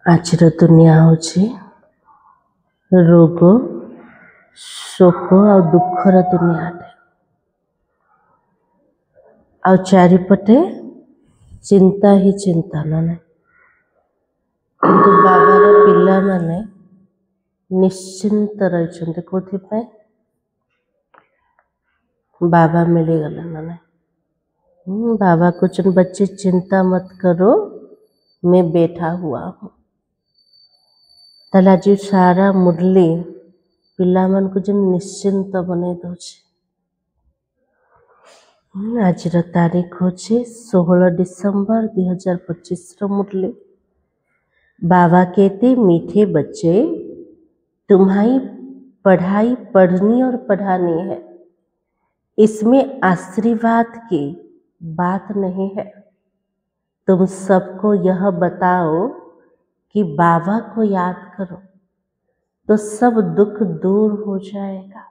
आजर दुनिया हूँ रोग शोक आ दुखर दुनिया आ चारिपटे चिंता ही चिंता ना किंतु बाबार पिला माने निश्चिंत रही कौथि बाबा मिलगला ना बाबा कुछ बच्चे चिंता मत करो मैं बैठा हुआ हूँ ताला आज सारा मुरली पिला मन को जब निश्चिंत बने दौचे आज तारीख हूँ 16 डिसेम्बर 2025 मुरली बाबा कहते मीठे बच्चे तुम्हारी पढ़ाई पढ़नी और पढ़ानी है, इसमें आशीर्वाद की बात नहीं है। तुम सबको यह बताओ कि बाबा को याद करो तो सब दुख दूर हो जाएगा।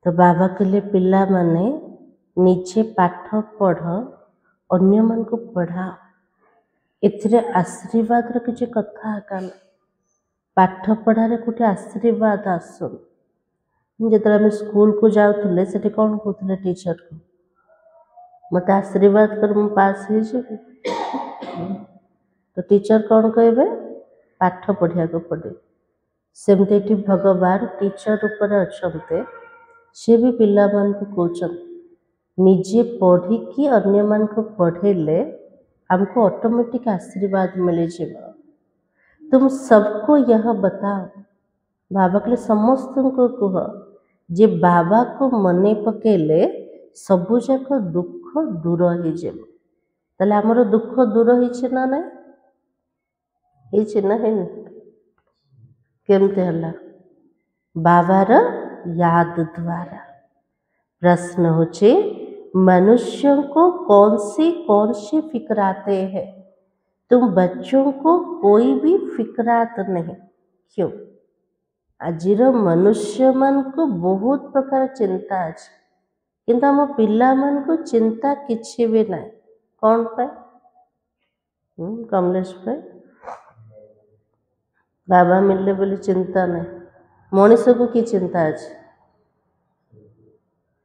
तो बाबा के लिए पिला माने नीचे पाठ पढ़ अन्य मन को पढ़ाओ इतने आशीर्वाद रो किसी कथा आका ना पाठ पढ़ारे कोटे आशीर्वाद आसन जो आम स्कूल को जाऊे से कौन कहते टीचर को मत आशीर्वाद कर मु पास हो जाबी तो टीचर कौन कहे पाठ पढ़िया को पड़े सेमती भगवान टीचर ऊपर अच्छा सी भी पिला मान को कहते निजे पढ़ी अन्य मान को पढ़ेले हमको ऑटोमेटिक आशीर्वाद मिल जाए। तुम सबको यह बताओ बाबा के समस्त को कह जे बाबा को मने पकेले सबु जाक दुख दूर हो जाए। ताले आमर दुख दूर हो ना नहीं केमते हला बाबार याद द्वारा। प्रश्न होचे मनुष्यों को कौन सी फिक्राते हैं? तुम बच्चों को कोई भी फिक्रात नहीं। क्यों? आजिर मनुष्य मन को बहुत प्रकार चिंता अच्छे किंतु आम पिला मन को चिंता किछि भी ना। कौन पे कमलेश पे बाबा मिलले बोली चिंता नहीं। मनीष को कि चिंता अच्छे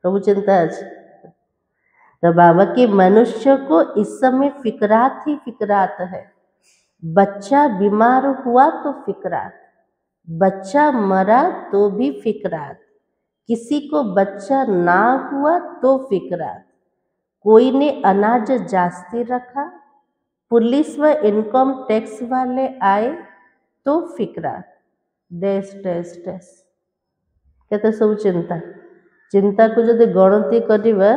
सब चिंता अच्छे तो बाबा के मनुष्य को इस समय फिक्रात ही फिक्रात है। बच्चा बीमार हुआ तो फिक्रात, बच्चा मरा तो भी फिक्रात, किसी को बच्चा ना हुआ तो फिक्रात, कोई ने अनाज जास्ती रखा, पुलिस व इनकम टैक्स वाले आए तो फिक्रात। डैश डैश डैश केते सब चिंता चिंता को जदि गणती करवा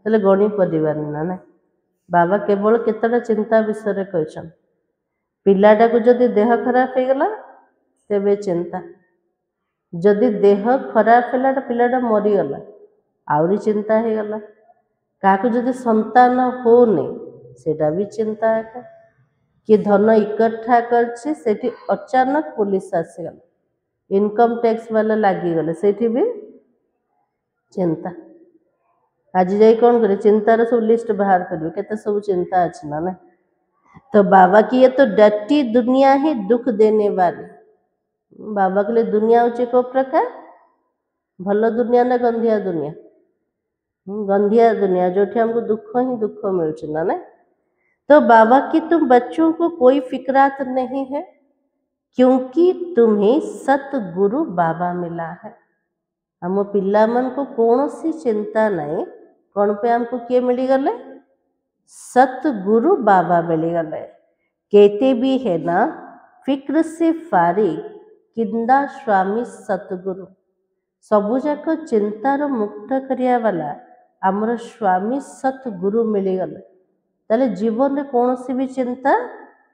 तेल गणी पार ना। बाबा केवल केतटा चिंता विषय कहछन पिलाटा को जदि देह खराब हो गला तेबे चिंता, जदि देह खराब है पिलाटा मरीगला आहरी चिंता हो गला, क्या जदि संतान हो नहीं सेटा भी चिंता है। कि धन इकट्ठा करछि सेठी अचानक पुलिस आसीगला, इनकम टैक्स वाला लागिगले सेठी भी चिंता। आज जाई कौन करे चिंतार सब लिस्ट बाहर करियो केते सब चिंता अछि ना। तो बाबा की ये तो डटी दुनिया ही दुख देने वाली। बाबा के लिए दुनिया होची को प्रकार भल दुनिया ना गंधिया दुनिया? गंधिया दुनिया जो हमको दुख ही दुख मिलছে ना। तो बाबा की तुम बच्चों को कोई फिक्रात नहीं है क्योंकि तुम्हें सतगुरु बाबा मिला है। हम पिला मन को कौन सी चिंता नहीं कौन पे हमको किए मिली गले सतगुरु बाबा मिली गले। कहते भी है ना फिक्र से फारी किंदा स्वामी सतगुरु। सबु जाक चिंतार मुक्त करिया वाला आमर स्वामी सतगुरु मिली गले ताले जीवन में कौन सी भी चिंता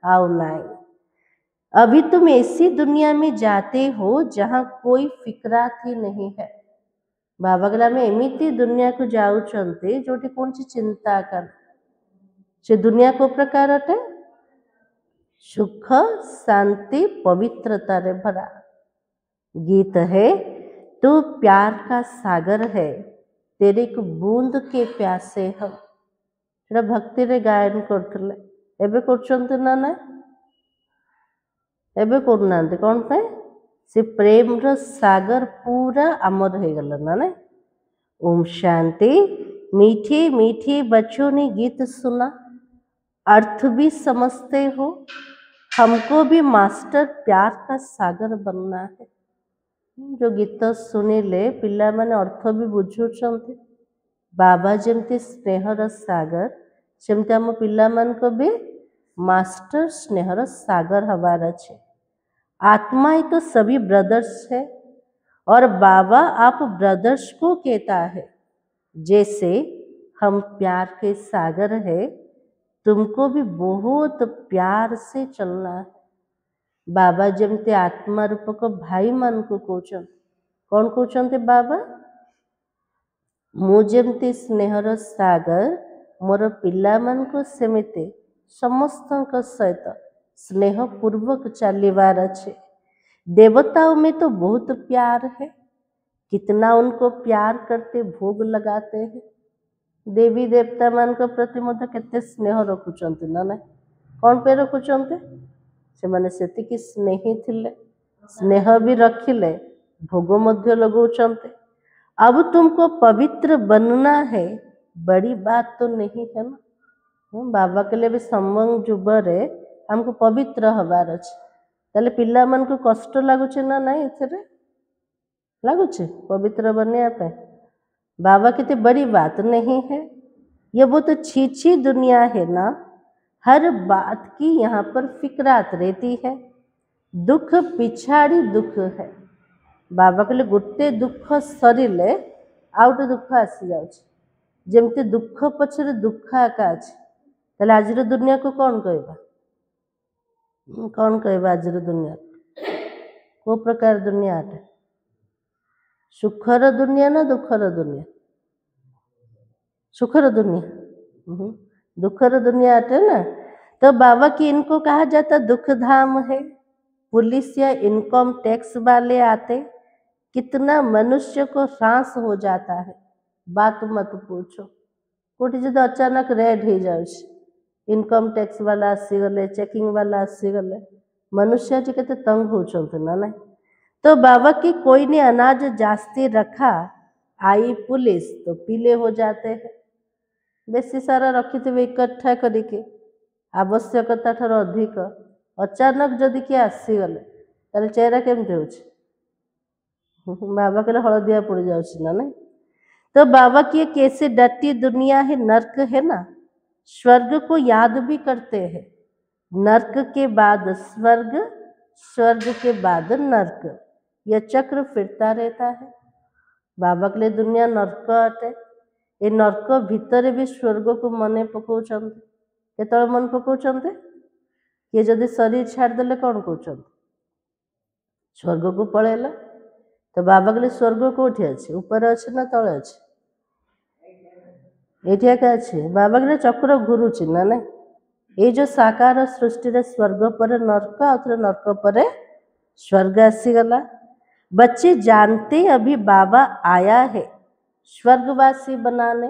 आओ नहीं। अभी तुम ऐसी दुनिया में जाते हो जहाँ कोई फिक्रात ही नहीं है। बाबा गला में एमिती दुनिया को जाऊँचे जो कौन सी चिंता कर से दुनिया को प्रकार अटे सुख शांति पवित्रता रे भरा। गीत है तू प्यार का सागर है तेरे को बूंद के प्यासे हम भक्ति रे गायन करते एबे कर ना। एबे करूना कौन पे से प्रेम रो सागर पूरा अमर हो गला ना नहीं। ओम शांति। मीठी मीठी बच्चों ने गीत सुना, अर्थ भी समझते हो। हमको भी मास्टर प्यार का सागर बनना है। जो गीत शुणिले पिला माने अर्थ भी बुझुछंती। बाबा जमती स्नेहर सागर सेमती आम पिला मानको भी मास्टर स्नेहर सागर हवार अच्छे। आत्मा ही तो सभी ब्रदर्स है और बाबा आप ब्रदर्स को कहता है। जैसे हम प्यार के सागर है, तुमको भी बहुत प्यार से चलना है। बाबा जमती आत्मा रूप को भाई मान को कहते कौन कहते बाबा मु जमती स्नेहर सागर मोर पिला मान को सेमिते समस्त सहित स्नेह पूर्वक चलवार अच्छे। देवताओं में तो बहुत प्यार है, कितना उनको प्यार करते भोग लगाते हैं। देवी देवता मान को प्रति मध्य केते स्नेह रखुचंती ना ना कौन पे रखुचंती से माने सेतिकी स्नेही थिले, स्नेह भी रखिले भोग मध्य लगौचंते। अब तुमको पवित्र बनना है, बड़ी बात तो नहीं है ना। बाबा के लिए भी संबंध जुबरे हमको पवित्र हबार अच्छे। ताले पिला मन को कष्ट लगुचे ना नहीं इथरे लगुचे पवित्र बनने पे। बाबा की बड़ी बात नहीं है, ये वो तो छीछी दुनिया है ना। हर बात की यहाँ पर फिक्रात रहती है। दुख पिछाड़ी दुख है। बाबा के लिए गोटे दुख सरिले आउ गोटे दुख आसी जाउछ। जेमती दुख पछरे दुख आका अछि। ताले आजिर दुनिया को कौन कहबा कौन कहबा आजिर दुनिया को प्रकार दुनिया आटे सुखर दुनिया ना दुखर दुनिया सुखर दुनिया दुखर दुनिया आते ना। तो बाबा की इनको कहा जाता दुख धाम है। पुलिस या इनकम टैक्स वाले आते, कितना मनुष्य को सांस हो जाता है, बात मत पूछो। कोटी जो अचानक रेड हो जाए, इनकम टैक्स वाला आसीगले, चेकिंग वाला आसीगले, मनुष्य जी केते तंग होचंते ना नहीं। तो बाबा की कोई ने अनाज जास्ती रखा, आई पुलिस तो पीले हो जाते हैं। बेसी सारा रखी थे इकट्ठा करके आवश्यकता ठार अधिक अचानक जदि किए आसीगले ताले चेहरा केमती हो बाबा के हलदिया पड़ जाऊँ ना नहीं। तो बाबा की कैसे डटी दुनिया है, नर्क है ना। स्वर्ग को याद भी करते हैं, नर्क के बाद स्वर्ग, स्वर्ग के बाद नर्क, यह चक्र फिरता रहता है। बाबा के लिए दुनिया नर्क अटे। ये नर्क भितर भी स्वर्ग को मने पकाउछंते। केतବେଳେ मन पकाउछंते ये जदि शरीर छाड़देले कौन कहते स्वर्ग को पलैला। तो बाबा के लिए स्वर्ग कौटी अच्छे, ऊपर अच्छे ना तले अच्छे ये अच्छे। बाबा के लिए चक्र घुरुची ना नहीं। ये जो साकार सृष्टि रे स्वर्ग पर नर्क आउे नर्क पर स्वर्ग आसीगला। बच्चे जानते अभी बाबा आया है स्वर्गवासी बनाने,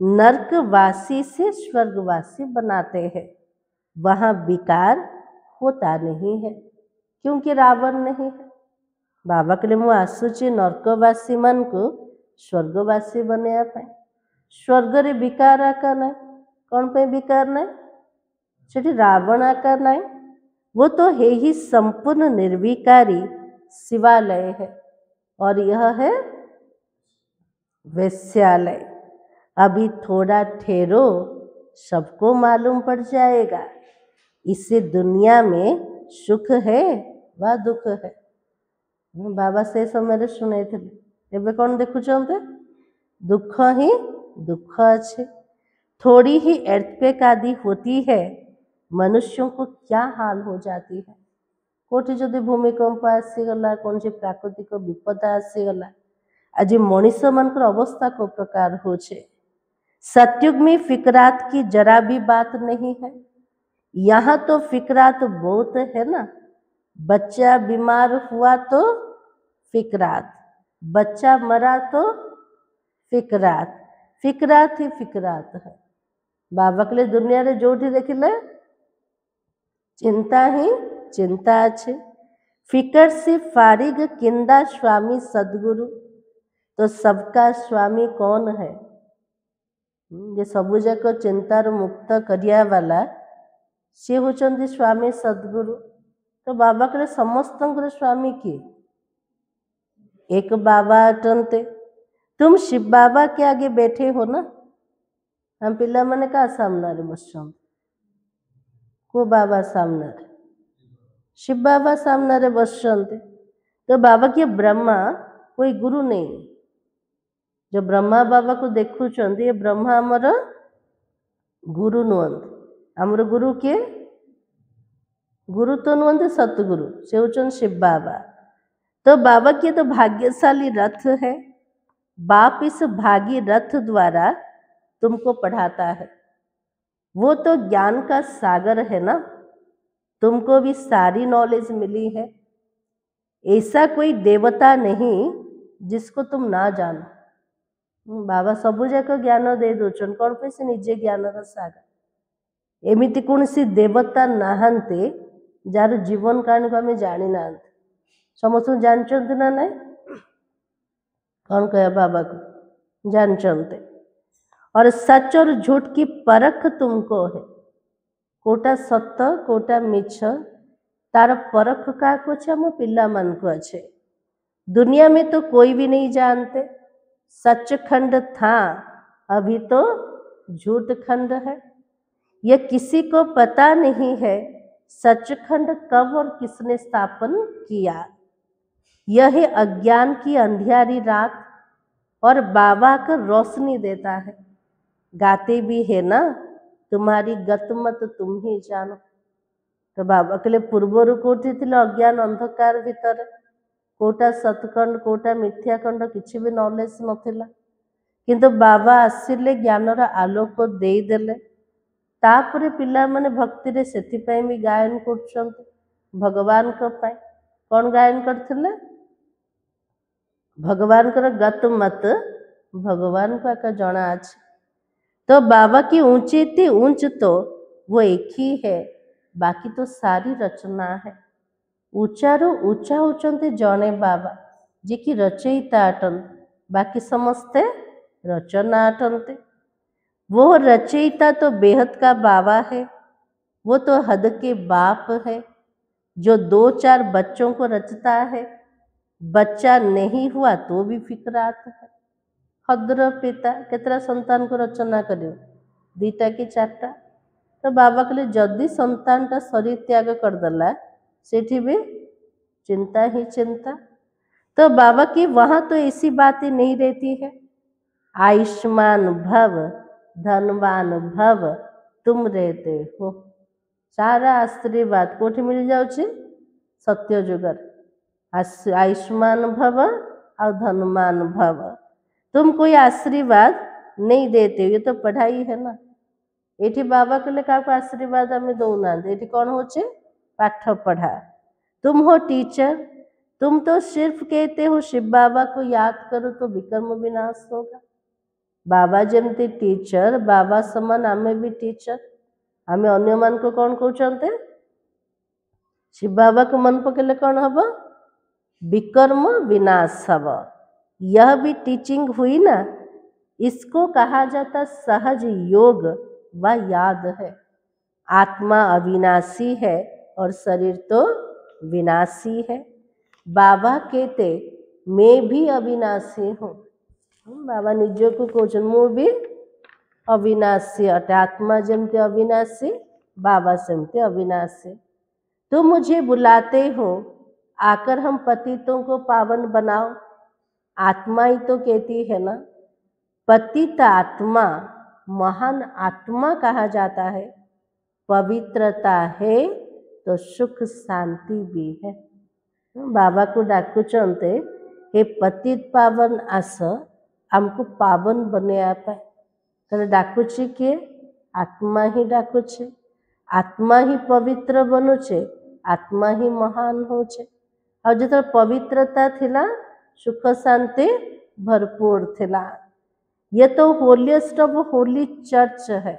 नर्कवासी से स्वर्गवासी बनाते हैं। वहाँ विकार होता नहीं है क्योंकि रावण नहीं है। बाबा के लिए मु आसुची नर्कवासी मन को स्वर्गवासी बनया पाए। स्वर्ग रे विकार आका नहीं, कौन पे विकार नहीं, सेठी रावण आका नहीं। वो तो है ही संपूर्ण निर्विकारी शिवालय है और यह है वैश्यालय। अभी थोड़ा ठहरो, सबको मालूम पड़ जाएगा इससे दुनिया में सुख है व दुख है। बाबा से समय शुणे थे एबे कौन देखुचंते दुख ही दुख अच्छे। थोड़ी ही एर्थक्वेक आदि होती है, मनुष्यों को क्या हाल हो जाती है। कोठी जदि भूमिकंप आसीगला, कौन सी प्राकृतिक विपदा आसीगला, आज मनीष मानकर अवस्था को प्रकार हो छे। सतयुग में फिक्रात की जरा भी बात नहीं है। यहाँ तो फिक्रात बहुत है ना। बच्चा बीमार हुआ तो फिक्रात, बच्चा मरा तो फिक्रात, फिक्रात ही फिक्रात है। बाबा के लिए दुनिया रे जोठी देखिले चिंता ही चिंता अच्छे, फिकर से फारिग किंदा स्वामी सदगुरु। तो सबका स्वामी कौन है? जे सबु जाक चिंतार मुक्त करिया वाला सी होचंदी स्वामी सदगुरु। तो बाबा कहले समस्त स्वामी किए? एक बाबा अटंते। तुम शिव बाबा के आगे बैठे हो ना, हम पिला मैंने क्या सामना रे बसचंद को बाबा सामना रे शिव बाबा सामना रे बसचंद। तो बाबा के ब्रह्मा कोई गुरु नहीं, जो ब्रह्मा बाबा को देखु चंदी ये ब्रह्मा हमर गुरु नुहंती। हमर गुरु के गुरु तो नुहंती सतगुरु, से होचन शिव बाबा। तो बाबा के तो भाग्यशाली रथ है, बाप इस भागी रथ द्वारा तुमको पढ़ाता है। वो तो ज्ञान का सागर है ना, तुमको भी सारी नॉलेज मिली है। ऐसा कोई देवता नहीं जिसको तुम ना जानो। बाबा सबु जाक ज्ञान दे दोचन कौन पे से निजे ज्ञान रा सागर। एमिति कौन सी देवता नाहंते जार जीवन कारण को आम जानी ना, समस्त जानते ना नहीं कौन कह बाबा को जानते। और सच और झूठ की परख तुमको है, कोटा सत्य कोटा मिछ तार परख का कुछ हम पिला मन को अच्छे। दुनिया में तो कोई भी नहीं जानते, सचखंड था अभी तो झूठ खंड है। यह किसी को पता नहीं है सचखंड कब और किसने स्थापन किया। यह है अज्ञान की अंधियारी रात और बाबा का रोशनी देता है। गाते भी है ना तुम्हारी गत मत तुम ही जानो। तो बाबा के लिए पूर्वर कोठी थी अज्ञान अंधकार भितर, कोटा सतखंड कोटा मिथ्याखंड किसी भी नॉलेज नथिला, किंतु बाबा आसिले ज्ञानर आलोक देदेले। तापरे पिला माने भक्ति रे सेथिपाई भी गायन करछंत भगवान को पाए। कौन गायन करथिले? भगवान कर गत मत भगवान को आका जଣା अछि। तो बाबा की ऊंची थी ऊंच तो वो एक ही है, बाकी तो सारी रचना है। ऊंचारू ऊंचा होचंते जणे बाबा जे कि रचयिता अटंते, बाकी समस्ते रचना अटंते। वो रचयिता तो बेहद का बाबा है, वो तो हद के बाप है, जो 2-4 बच्चों को रचता है। बच्चा नहीं हुआ तो भी फिक्रात है। हद्र पिता केतरा संतान को रचना करियो 2टा कि 4टा। तो बाबा कहले जदि संतानटा शरीर त्याग करदेला सेठी भी चिंता ही चिंता। तो बाबा की वहाँ तो ऐसी बातें नहीं रहती है। आयुष्मान भव धनवान भव तुम रहते हो, सारा आशीर्वाद कोठी मिल जाउछि सत्य जुगर। आयुष्मान भव और धनवान भव, तुम कोई आशीर्वाद नहीं देते, ये तो पढ़ाई है ना। एठी बाबा के लिए का आशीर्वाद आम दौना, ये कौन होचे पाठ पढ़ा। तुम हो टीचर, तुम तो सिर्फ कहते हो शिव बाबा को याद करो तो विकर्म विनाश होगा। बाबा जमती टीचर बाबा समान आमे भी टीचर, आमे अन्य मान को कौन कहते शिव बाबा को मन पकेले कौन हम विकर्म विनाश हब। यह भी टीचिंग हुई ना, इसको कहा जाता सहज योग व याद है। आत्मा अविनाशी है और शरीर तो विनाशी है। बाबा कहते मैं भी अविनाशी हूँ, बाबा निजो को कहते मु भी अविनाशी अटे। आत्मा जमते अविनाशी बाबा सेमते अविनाशी। तुम मुझे बुलाते हो आकर हम पतितों को पावन बनाओ, आत्मा ही तो कहती है ना। पतित आत्मा महान आत्मा कहा जाता है। पवित्रता है तो सुख शांति भी है। बाबा को डाकू चलते हे पतित पावन आस आमको पावन बने आप डाकुची किए आत्मा ही डाकुचे, आत्मा ही पवित्र बनुचे, आत्मा ही महान होचे। और जो पवित्रता थिला सुख शांति भरपूर थिला। ये तो होलीएस्ट ऑफ होली चर्च है।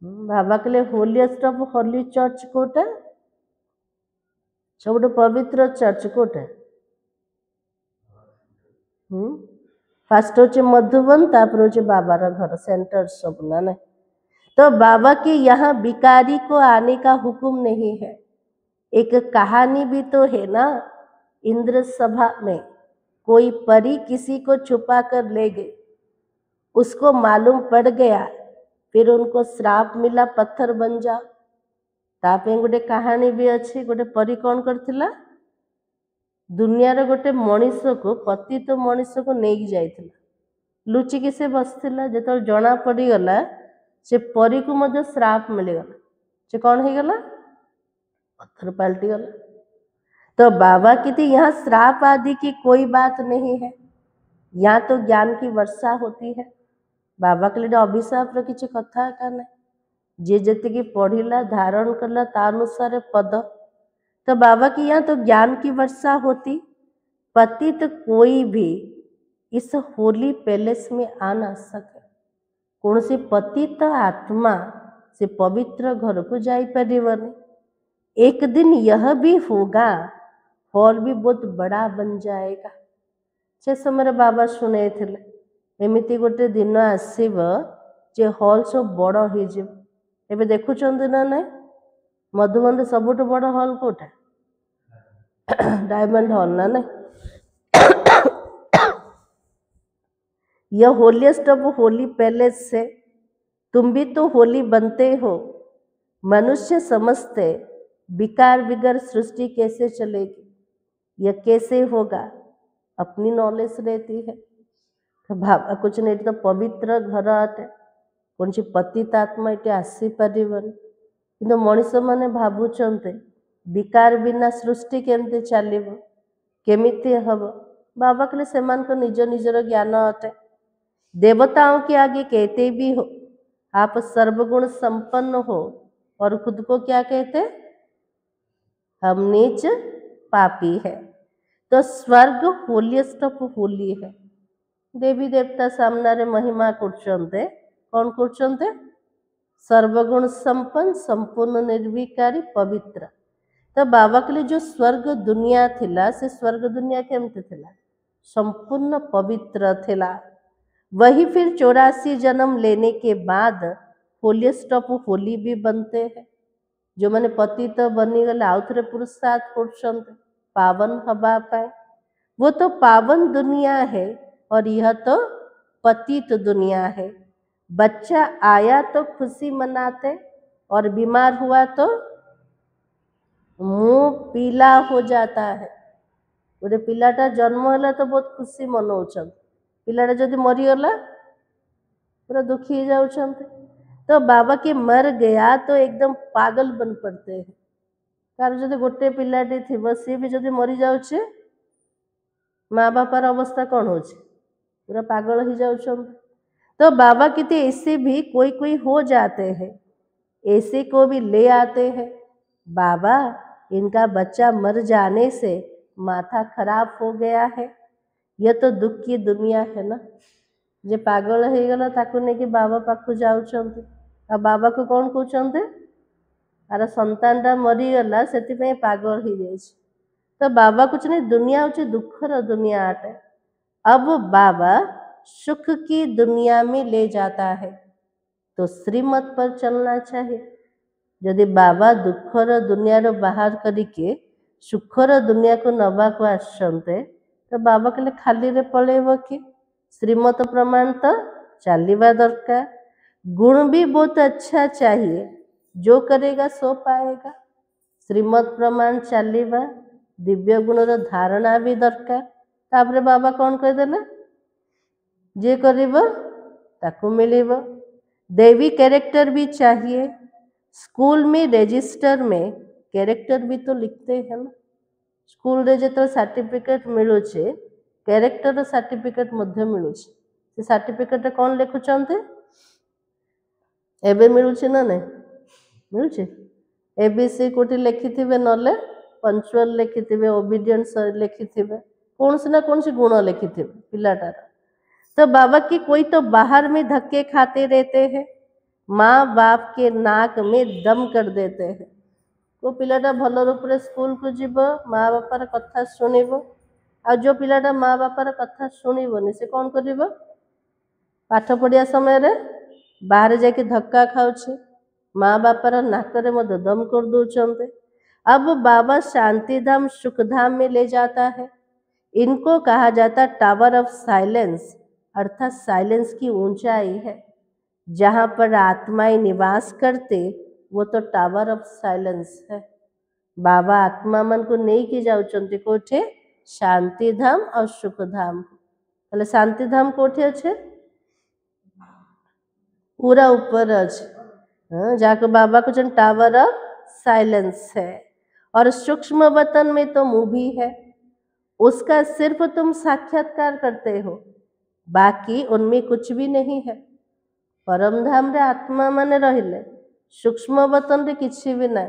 बाबा के लिए होलीएस्ट ऑफ होली चर्च कोटा सब पवित्र चर्च कोटे फास्ट होचे मधुबन तापर होचे बाबार घर सेंटर सब ना नहीं। तो बाबा के यहाँ भिखारी को आने का हुक्म नहीं है। एक कहानी भी तो है ना, इंद्र सभा में कोई परी किसी को छुपा कर ले गई, उसको मालूम पड़ गया, फिर उनको श्राप मिला पत्थर बन जाओ। तापे गोटे कहानी भी अच्छी, गोटे परी कौन करथिला, दुनियार गोटे मनीष को पतित मनीष को नहीं जाइथिला, लुचिकी से बसथिला, जेतो जना पड़ीगला से परी को मध्य श्राप मिलगला, से कौन हो गला, पत्थर पलटी गला। तो बाबा की थी यहाँ श्राप आदि की कोई बात नहीं है, यहाँ तो ज्ञान की वर्षा होती है। बाबा के लिए अभिशाप किसी कथा का नहीं, जे जति पढ़िला धारण करला ता अनुसार पद। तो बाबा की यहाँ तो ज्ञान की वर्षा होती। पतित तो कोई भी इस होली पैलेस में आ ना सके, कौन सी पतित आत्मा से पवित्र घर को जाई परिवनी। एक दिन यह भी होगा, हॉल भी बहुत बड़ा बन जाएगा। से समय बाबा शुणे थे एमती गोटे दिन आसब जे हॉल सब बड़ हो एबे देखुं ना नहीं, मधुबन सबुठ बड़ हॉल कोटा डायमंड हॉल ना नहीं। यह होलीएस्ट ऑफ होली पैलेस से तुम भी तो होली बनते हो। मनुष्य समझते विकार बिगर सृष्टि कैसे चलेगी, यह कैसे होगा, अपनी नॉलेज रहती है। तो भाव कुछ नहीं, तो पवित्र घर अटे, कौन सी पतित आत्मा ये आसी पारिबन, किंतु मनीष माने भावुचंते विकार बिना सृष्टि केमती चलिब, केमिति हब। बाबा कहले सेमान को निज निजर ज्ञान अटे। देवताओं के आगे कहते भी हो आप सर्वगुण संपन्न हो, और खुद को क्या कहते, हम नीच पापी है। तो स्वर्ग होलीएस्ट ऑफ होली है। देवी देवता सामने महिमा करछन्ते, कौन करछन्ते, सर्वगुण संपन्न संपूर्ण निर्विकारी पवित्र। तो बाबा के लिए जो स्वर्ग दुनिया थिला, से स्वर्ग दुनिया केमती थिला, संपूर्ण पवित्र थिला। वही फिर 84 जन्म लेने के बाद होलीएस्ट ऑफ होली भी बनते हैं। जो मैंने पतित बनी गले आउ थे पुरुषार्थ कर पावन हवा पाए, वो तो पावन दुनिया है, और यह तो पतित दुनिया है। बच्चा आया तो खुशी मनाते, और बीमार हुआ तो मुंह पीला हो जाता है। गोटे पिलाटा जन्म है तो बहुत खुशी मनाउछन, पिलाटा जदि मरीगला पूरा दुखी हो जाउछन। तो बाबा के मर गया तो एकदम पागल बन पड़ते हैं, कारण जदि गोटे पिलाटी थी सी भी जदि मरी जाउछे, माँ बापार अवस्था कौन हो, पूरा पागल हो जाउछन। तो बाबा कहते ऐसे भी कोई कोई हो जाते हैं, ऐसे को भी ले आते हैं। बाबा इनका बच्चा मर जाने से माथा खराब हो गया है, यह तो दुख की दुनिया है ना। जे पागल हो गला ताकू नहीं कि बाबा पाखु जाउछन्ते, आ बाबा को कौन कहते, आर संतानटा मरीगला से पागल हो जाए। तो बाबा कुछ नहीं, दुनिया हूँ दुखर दुनिया अटे। अब बाबा सुख की दुनिया में ले जाता है, तो श्रीमत पर चलना चाहिए। यदि बाबा दुखर दुनिया रो बाहर करके सुखर दुनिया को नवा को आसते, तो बाबा कहले खाली रे पड़ेब कि, श्रीमत प्रमाण तो चलवा दरकार। गुण भी बहुत अच्छा चाहिए, जो करेगा सो पाएगा। श्रीमत प्रमाण चलवा, दिव्य गुणर धारणा भी दरकार। तापरे बाबा कौन कहदेले, जे करिब ताकू मिलिब। देवी कैरेक्टर भी चाहिए। स्कूल में रजिस्टर में कैरेक्टर भी तो लिखते हैं ना। स्कूल रे जो सर्टिफिकेट मिलूचे, कैरेक्टर सर्टिफिकेट मध्य मिलूचे, से सर्टिफिकेट कौन लिखुचंते, एबे मिलूचे ना नहीं मिलूचे। एबीसी कोटी लिखिथिबे, नले पंचुअल लिखिथिबे, ओबीडियंस लिखिथिबे, कौन सी ना कौन सी गुण लिखिथिबे पिलाटार। तो बाबा की कोई तो बाहर में धक्के खाते रहते हैं, माँ बाप के नाक में दम कर देते हैं। को पिलाटा भल रूप से स्कूल को जीव माँ बापार कथा शुणिब आ जो पिलाटा माँ बापार कथा शुणिबनी से कौन करिब पाठ पढ़िया समय रे बाहर जाके धक्का खाऊछे माँ बापार नाकरे मध्य दम कर दौरान। अब बाबा शांतिधाम सुखधाम में ले जाता है। इनको कहा जाता टावर ऑफ साइलेंस, अर्थात साइलेंस की ऊंचाई है जहाँ पर आत्माएं निवास करते, वो तो टावर ऑफ साइलेंस है। बाबा आत्मा मन को नहीं कि जाउछन्ति कोठे शांतिधाम और सुखधाम। ताले शांतिधाम कोठे अच्छे पूरा ऊपर अच्छे जाके बाबा को जन टावर ऑफ साइलेंस है। और सूक्ष्म वतन में तो मुंह भी है, उसका सिर्फ तुम साक्षात्कार करते हो, बाकी उनमें कुछ भी नहीं है। परम धाम रे आत्मा माने रहिले, सूक्ष्म वतन रे किछि भी ना,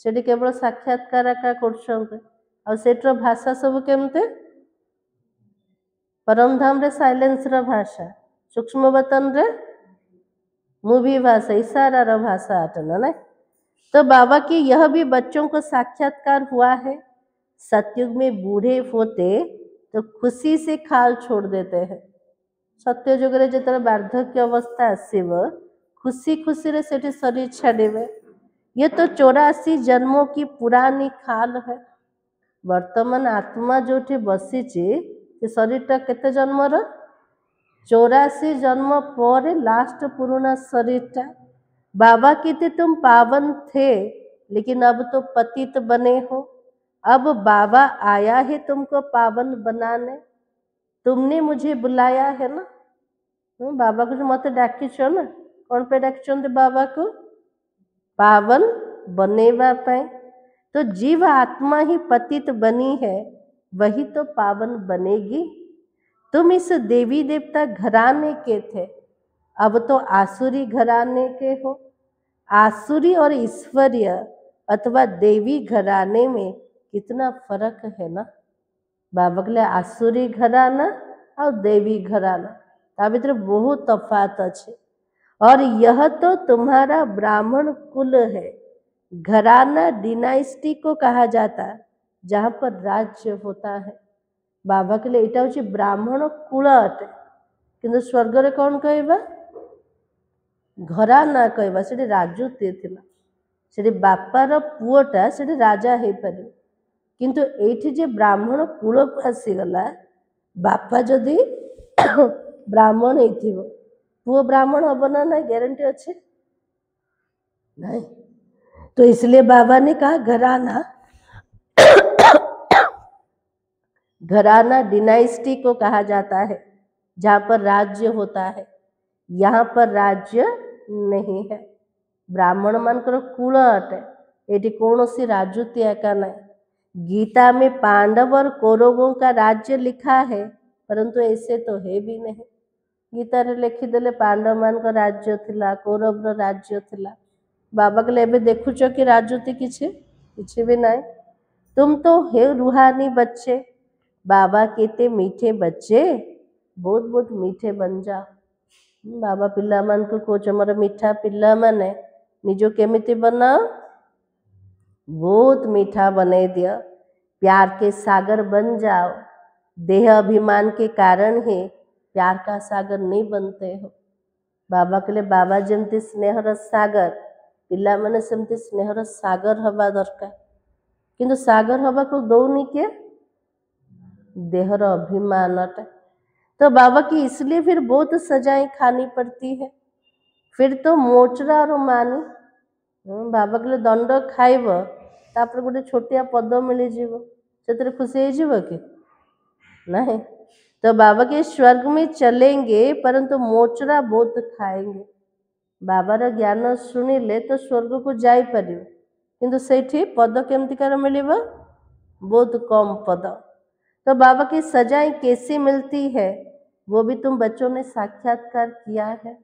सेठी केवल साक्षात्कार आका करछन्ते। और सेठर भाषा सब केमते परम धाम रे साइलेंस र भाषा, सूक्ष्म वतन रे मूवी भाषा इशारा र भाषा आटना ना। तो बाबा की यह भी बच्चों को साक्षात्कार हुआ है। सतयुग में बूढ़े होते तो खुशी से खाल छोड़ देते हैं। सत्ययुग रे जितने वार्धक्य अवस्था आसीब खुशी खुशी रे सेठी शरीर छाड़े। ये तो 84 जन्मों की पुरानी खाल है। वर्तमान आत्मा जो बसी शरीरटा केते जन्मर 84 जन्म पर लास्ट पुराना शरीरटा। बाबा कहते तुम पावन थे लेकिन अब तो पतित बने हो। अब बाबा आया है तुमको पावन बनाने, तुमने मुझे बुलाया है ना। बाबा को मत डाकी ना, कौन पे डाक बाबा को पावन बनेवा पाए। तो जीव आत्मा ही पतित बनी है, वही तो पावन बनेगी। तुम इस देवी देवता घराने के थे, अब तो आसुरी घराने के हो। आसुरी और ईश्वरीय अथवा देवी घराने में कितना फर्क है ना। बाबा के लिए आसुरी घराना और देवी घराना ता भीतर बहुत तफात अच्छे। और यह तो तुम्हारा ब्राह्मण कुल है। घराना डिनाइस्टी को कहा जाता है जहाँ पर राज्य होता है। बाबा के लिए इटा हूँ ब्राह्मण कुल अटे, किंतु स्वर्ग रे कौन कहबा घराना कहबा से राजुते थिला, से बापार पुओटा से राजा हो पारे। किंतु एठी जे ब्राह्मण कूल को आसीगला, बापा जदि ब्राह्मण होइथिबो पुओ ब्राह्मण हब ना ना गारंटी अच्छे नहीं। तो इसलिए बाबा ने कहा घराना घराना डिनाइस्टी को कहा जाता है जहाँ पर राज्य होता है, यहाँ पर राज्य नहीं है। ब्राह्मण मानकर कूल अटे, ये कौन सी राजुति एका नहीं। गीता में पांडव और कौरवों का राज्य लिखा है, परंतु ऐसे तो है भी नहीं। गीता रे लिखिदेले पांडव मान का राज्य थिला, कौरव रो राज्य थिला। बाबा के लिए देखुच कि राजुति किछि भी नहीं। तुम तो हे रूहानी बच्चे, बाबा कहते मीठे बच्चे बहुत बहुत मीठे बन जाओ। बाबा पिला मान को कोच मोर मीठा पिला माने निजो केमिति बनाओ, बहुत मीठा बने दिया, प्यार के सागर बन जाओ। देह अभिमान के कारण ही प्यार का सागर नहीं बनते हो। बाबा के लिए बाबा जमती स्नेहर सागर, पिला माने सेमती स्नेहर सागर हवा दरकार। किंतु सागर हवा को दौनी के देहर अभिमान अटे। तो बाबा की इसलिए फिर बहुत सजाएं खानी पड़ती है। फिर तो मोचरा और मानी बाबा के लिए दंड खाइब, तापर गोटे छोटिया पद मिलଯିव, से खुशी हो कि नहीं। तो बाबा के स्वर्ग में चलेंगे परंतु मोचरा बहुत खाएंगे। बाबार ज्ञान शुणिले तो स्वर्ग को जाई परिव, किंतु सेठी पद केमतिकार मिलिब बहुत कम पद। तो बाबा की सजाएं कैसी मिलती है वो भी तुम बच्चों ने साक्षात्कार किया है।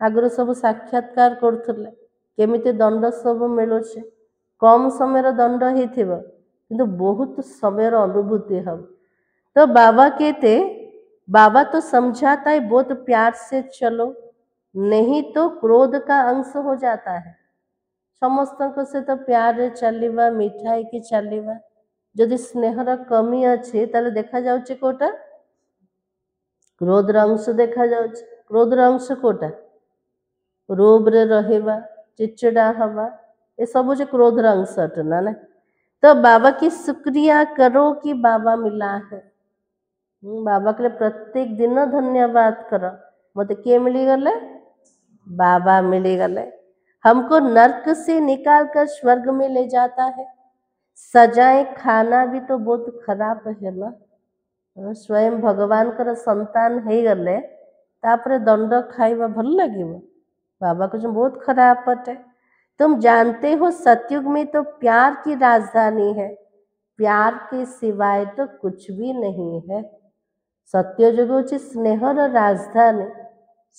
आगुरी सब साक्षात्कार करुले केमिति दंड सब मिलूँ, कम समय दंड होइथिबो किंतु बहुत समय अनुभूति हम। तो बाबा कहते, बाबा तो समझाता है बहुत प्यार से चलो, नहीं तो क्रोध का अंश हो जाता है। ସମସ୍ତଙ୍କ ସହିତ ପ୍ୟାରରେ ଚାଲିବା, ମିଠା ହେଇକି ଚାଲିବା। ଯଦି ସ୍ନେହର କମି ଅଛି ତାହେଲେ ଦେଖାଯାଉଛି କୋଉଟା? କ୍ରୋଧର ଅଂଶ ଦେଖାଯାଉଛି। କ୍ରୋଧର ଅଂଶ କୋଉଟା? ରୋବରେ ରହିବା, ଚିଡ଼ଚିଡ଼ା ହବା, ଏସବୁ जो क्रोध अंश हटना ना। तो बाबा की शुक्रिया करो कि बाबा मिला है। बाबा के लिए प्रत्येक दिन धन्यवाद करो, मत किए मिलीगले? बाबा मिलीगले। हमको नर्क से निकाल कर स्वर्ग में ले जाता है। सजाएं खाना भी तो बहुत खराब है ना। स्वयं भगवान कर संतान है गले तापरे दंड खाइबा भल लगिब? बाबा को जो बहुत खराब पटे। तुम जानते हो सतयुग में तो प्यार की राजधानी है, प्यार के सिवाय तो कुछ भी नहीं है। सत्ययुग होची स्नेहर राजधानी।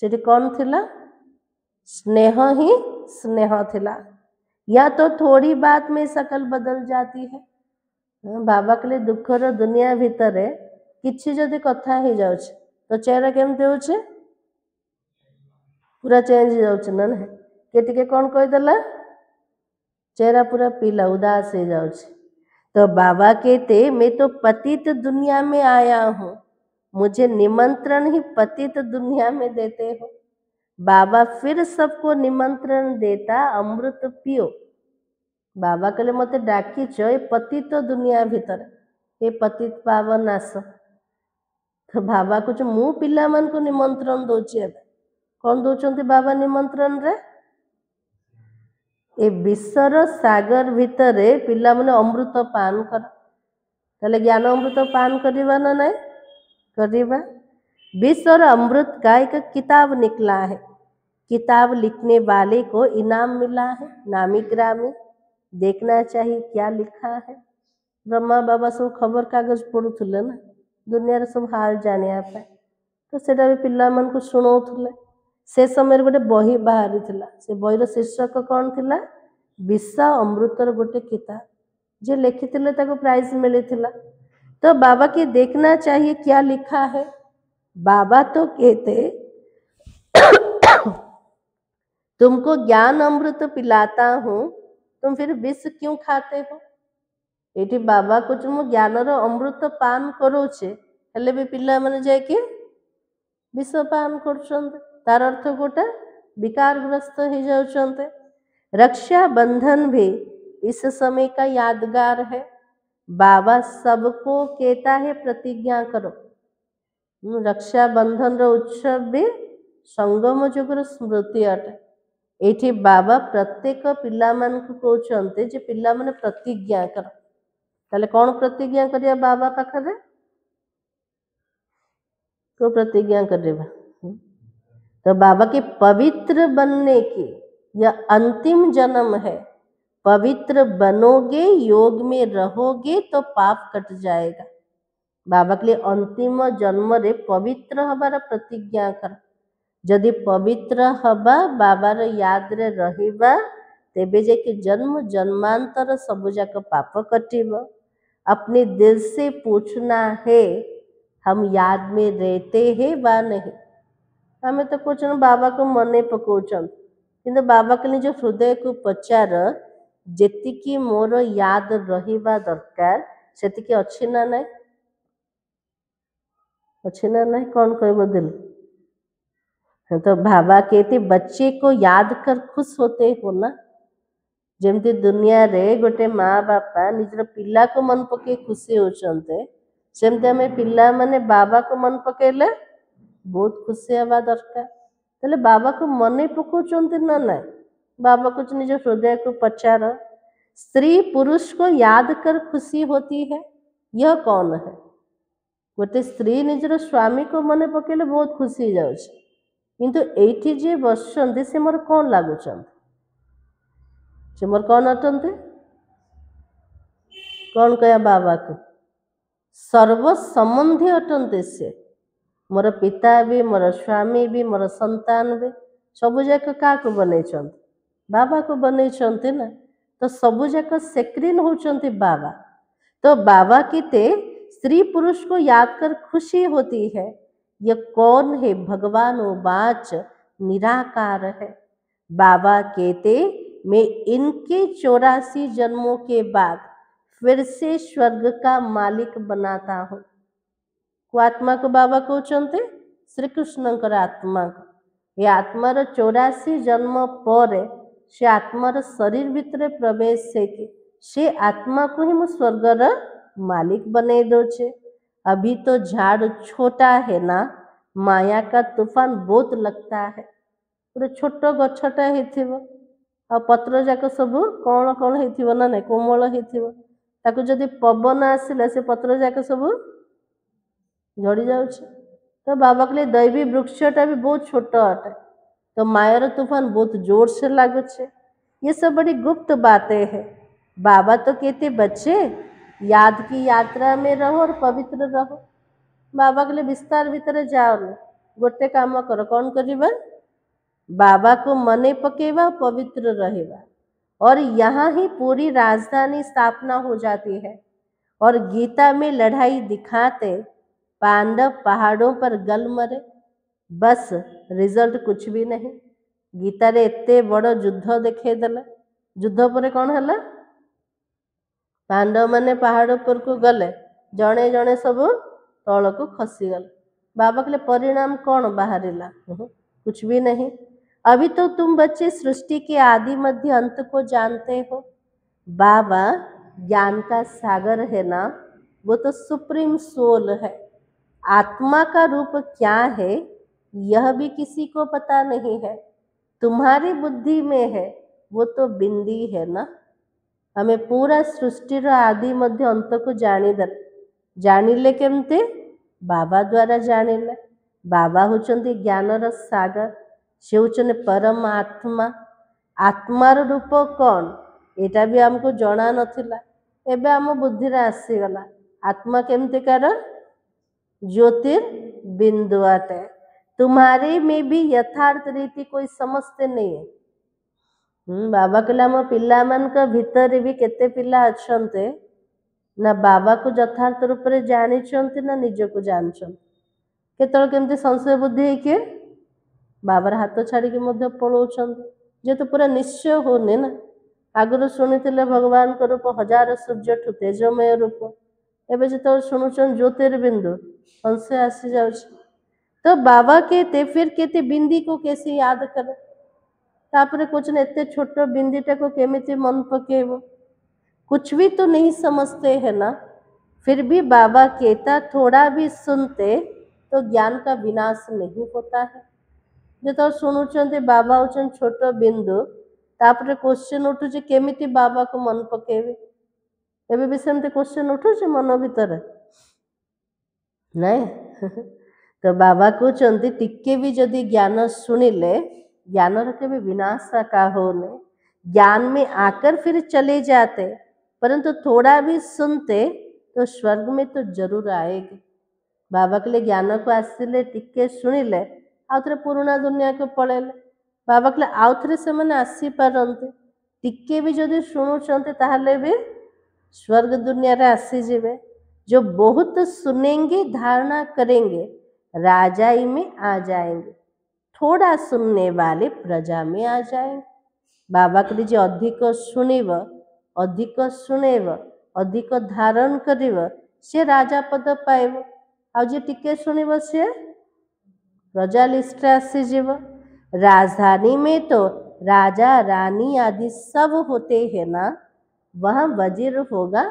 सेठी कौन थिला? स्नेह ही स्नेह थिला। या तो थोड़ी बात में सकल बदल जाती है। बाबा के लिए दुखर दुनिया भितर किछि जदि कथा ही जाउछ तो चेहरा केमते होचे? पूरा चेंज हो जाउछ ना। के टिके कौन कहि देला? चेहरा पूरा पीला उदास हो जाउछ। तो बाबा कहते मैं तो पतित दुनिया में आया हूँ, मुझे निमंत्रण ही पतित दुनिया में देते हो। बाबा फिर सबको निमंत्रण देता, अमृत पियो। बाबा कहले मते डाकिच ए पतित दुनिया भीतर, ए पतित पावन आस। तो बाबा कुछ मु पिला मन को निमंत्रण दोची है। कौन दोचंती बाबा निमंत्रण रे? ए विश्वर सागर भितर पिला माने अमृत पान कर। ताले ज्ञान अमृत पान करिबा ना नहीं? करिबा। विश्वर अमृत का एक किताब निकला है, किताब लिखने वाले को इनाम मिला है, नामी ग्रामी। देखना चाहिए क्या लिखा है। ब्रह्मा बाबा सब खबर कागज पढ़ुले ना, दुनिया सब हाल जाने तो सेटा भी पिला मन को शुणाउले। से समय गोटे बही बाहरी थिला, से बहीर शीर्षक कौन थिला? विश्व अमृतर गोटे किताब। जे लिखिथिले ताको प्राइज मिलिथिला। तो बाबा की देखना चाहिए क्या लिखा है। बाबा तो कहते तुमको ज्ञान अमृत पिलाता हूँ, तुम फिर विष क्यों खाते हो? एठी बाबा कुछ मु ज्ञानर अमृत पान करोचे, हेले भी पिला माने जाय के विष पान करछन्ते। तार अर्थ गोटे विकारग्रस्त हो जाउछन्ते। रक्षा बंधन भी इस समय का यादगार है। बाबा सबको कहता है प्रतिज्ञा करो। रक्षा बंधन रो उत्सव भी संगम जुगर स्मृति अटे। एठी बाबा प्रत्येक पिला मन को कहउछन्ते जे पिला माने प्रतिज्ञा कर। ताले कौन प्रतिज्ञा करिया बाबा पाखरे? को प्रतिज्ञा करिबा? तो बाबा के पवित्र बनने की यह अंतिम जन्म है। पवित्र बनोगे, योग में रहोगे तो पाप कट जाएगा। बाबा के लिए अंतिम जन्म रे पवित्र हबार प्रतिज्ञा कर। जदि पवित्र हबा, बाबार याद रे रहिबा, तेबे जे कि जन्म जन्मांतर सब जाक पाप कटिब। अपने दिल से पूछना है हम याद में रहते हैं वा नहीं। हमें तो कुछ बाबा को मने पकाउछन, किंतु बाबा के निज हृदय को पचार जेतिकी मोर याद रहिबा दरकार सेतिकी अछि ना नहीं? अच्छी ना नहीं? कौन कहब दिल? तो बाबा कहते बच्चे को याद कर खुश होते हो ना। जमती दुनिया रे गोटे माँ बापा निजर पिला को मन पके खुशी होचंते, सेमती हमें पिला माने बाबा को मन पकेले बहुत खुशी हवा दरकार। ताले बाबा को मने पकाउचंते ना नहीं? बाबा कुछ निज हृदय को पचार। स्त्री पुरुष को याद कर खुशी होती है, यह कौन है? गोटे स्त्री निजर स्वामी को मने पकेले बहुत खुशी जाउछ, किंतु एठी जे बसचंते से मोर कौन लागुचंते? से मोर कौन अटंते? कौन कया बाबा को? सर्व संबंधी अटंते से। मोर पिता भी, मोर स्वामी भी, मोर संतान भी, सबु जाक का को बनैछंते? बाबा को बनैछंते ना। तो सबु जाक सेक्रीन होचंते बाबा। तो बाबा कहते स्त्री पुरुष को याद कर खुशी होती है। यह कौन है? भगवान वाच निराकार है। बाबा कहते मैं इनके 84 जन्मों के बाद फिर से स्वर्ग का मालिक बनाता हूँ। को आत्मा को बाबा कहते श्रीकृष्णकर आत्मा को ये आत्मार 84 जन्म पर से आत्मार शरीर भितर प्रवेश से आत्मा को ही मु स्वर्गर मालिक बने दोचे। अभी तो झाड़ छोटा है ना, माया का तूफान बहुत लगता है। पूरे छोट गछटा हो पत्र जाक सब कौन कौन हो ना नहीं कोमल हो जदि पवन आसिला से पत्र जाक सब झड़ी जाऊँ। तो बाबा के लिए दैवी वृक्षटा भी बहुत छोट अटे, तो मायर तूफान बहुत जोर से लगुचे। ये सब बड़ी गुप्त बातें हैं। बाबा तो कहते बच्चे याद की यात्रा में रहो और पवित्र रहो। बाबा के लिए विस्तार भीतर जाओ ना, गोटे काम कर कौन करिबा बाबा को मने पकेवा पवित्र रहेगा और यहाँ ही पूरी राजधानी स्थापना हो जाती है। और गीता में लड़ाई दिखाते पांडव पहाड़ों पर गल मरे, बस रिजल्ट कुछ भी नहीं। गीता रे एते बड़ युद्ध देखे देला, युद्ध पर कौन है पांडव माने पहाड़ पर को गले जड़े जड़े सब तल को खसी गले। बाबा के लिए परिणाम कौन बाहरिला कुछ भी नहीं। अभी तो तुम बच्चे सृष्टि के आदि मध्य अंत को जानते हो। बाबा ज्ञान का सागर है ना, वो तो सुप्रीम सोल है। आत्मा का रूप क्या है यह भी किसी को पता नहीं है। तुम्हारी बुद्धि में है, वो तो बिंदी है ना। हमें पूरा सृष्टि आदि मध्य अंत को जानिले केमते बाबा द्वारा जानिले। बाबा होचंती ज्ञानर सागर, से होचने परम आत्मा। आत्मार रूप कौन एटा भी हमको जना नथिला, एबे हम बुद्धि रे आसीगला। आत्मा केमते कार ज्योतिर्बिंदु अटे। तुम्हारे में भी यथार्थ रीति कोई समझते नहीं है। बाबा कहला मो पिला मान का भीतर भी केते पिला अछंते ना बाबा को यथार्थ रूप रे जानी चंती ना निज को जान चंती। केतल केमते संशय बुद्धि के बाबार हाथ छाड़ी के मध्य पलाउछंती, जे तो पूरा निश्चय होने ना। आगुरु शुणिथिले भगवान को रूप हजार सूर्य ठु तेजमय रूप, एबे जो शुणुचन ज्योतिर्बिंदु संशय आसी जाउछ। तो बाबा कहते फिर कहते बिंदी को कैसे याद करे, तापरे कुछ ने एते छोटो बिंदीटा को केमिति मन पकेबो, कुछ भी तो नहीं समझते है ना। फिर भी बाबा कहता थोड़ा भी सुनते तो ज्ञान का विनाश नहीं होता है। जो तो शुणुचंती बाबा होचन छोटो बिंदु, तापरे क्वेश्चन उठुचे केमिति बाबा को मन पकेबे। एबे भी सेमते क्वेश्चन उठुचे मन भीतर नहीं। तो बाबा कहते टिके भी जदि ज्ञान शुणिले ज्ञान के विनाश का होने, ज्ञान में आकर फिर चले जाते, परंतु थोड़ा भी सुनते तो स्वर्ग में तो जरूर आएगी। बाबा के लिए ज्ञान को आसिले टिके शुणिले आउ थे पुराना दुनिया को पड़ेले। बाबा के लिए आउ थे से मैंने आसी पारते, टिके भी जदि शुणुचंते ताहले भी स्वर्ग दुनिया रे आसी जीवे। जो बहुत सुनेंगे धारणा करेंगे राजाई में आ जाएंगे, थोड़ा सुनने वाले प्रजा में आ जाएंगे। बाबा के लिए अधिक शुणव अधिक शुणेव अधिक धारण करिव से राजा पद पाइब, आ जे टिके शुणव से प्रजा लिस्ट आसीजीव। राजधानी में तो राजा रानी आदि सब होते हैं ना, वहाँ वजीर होगा।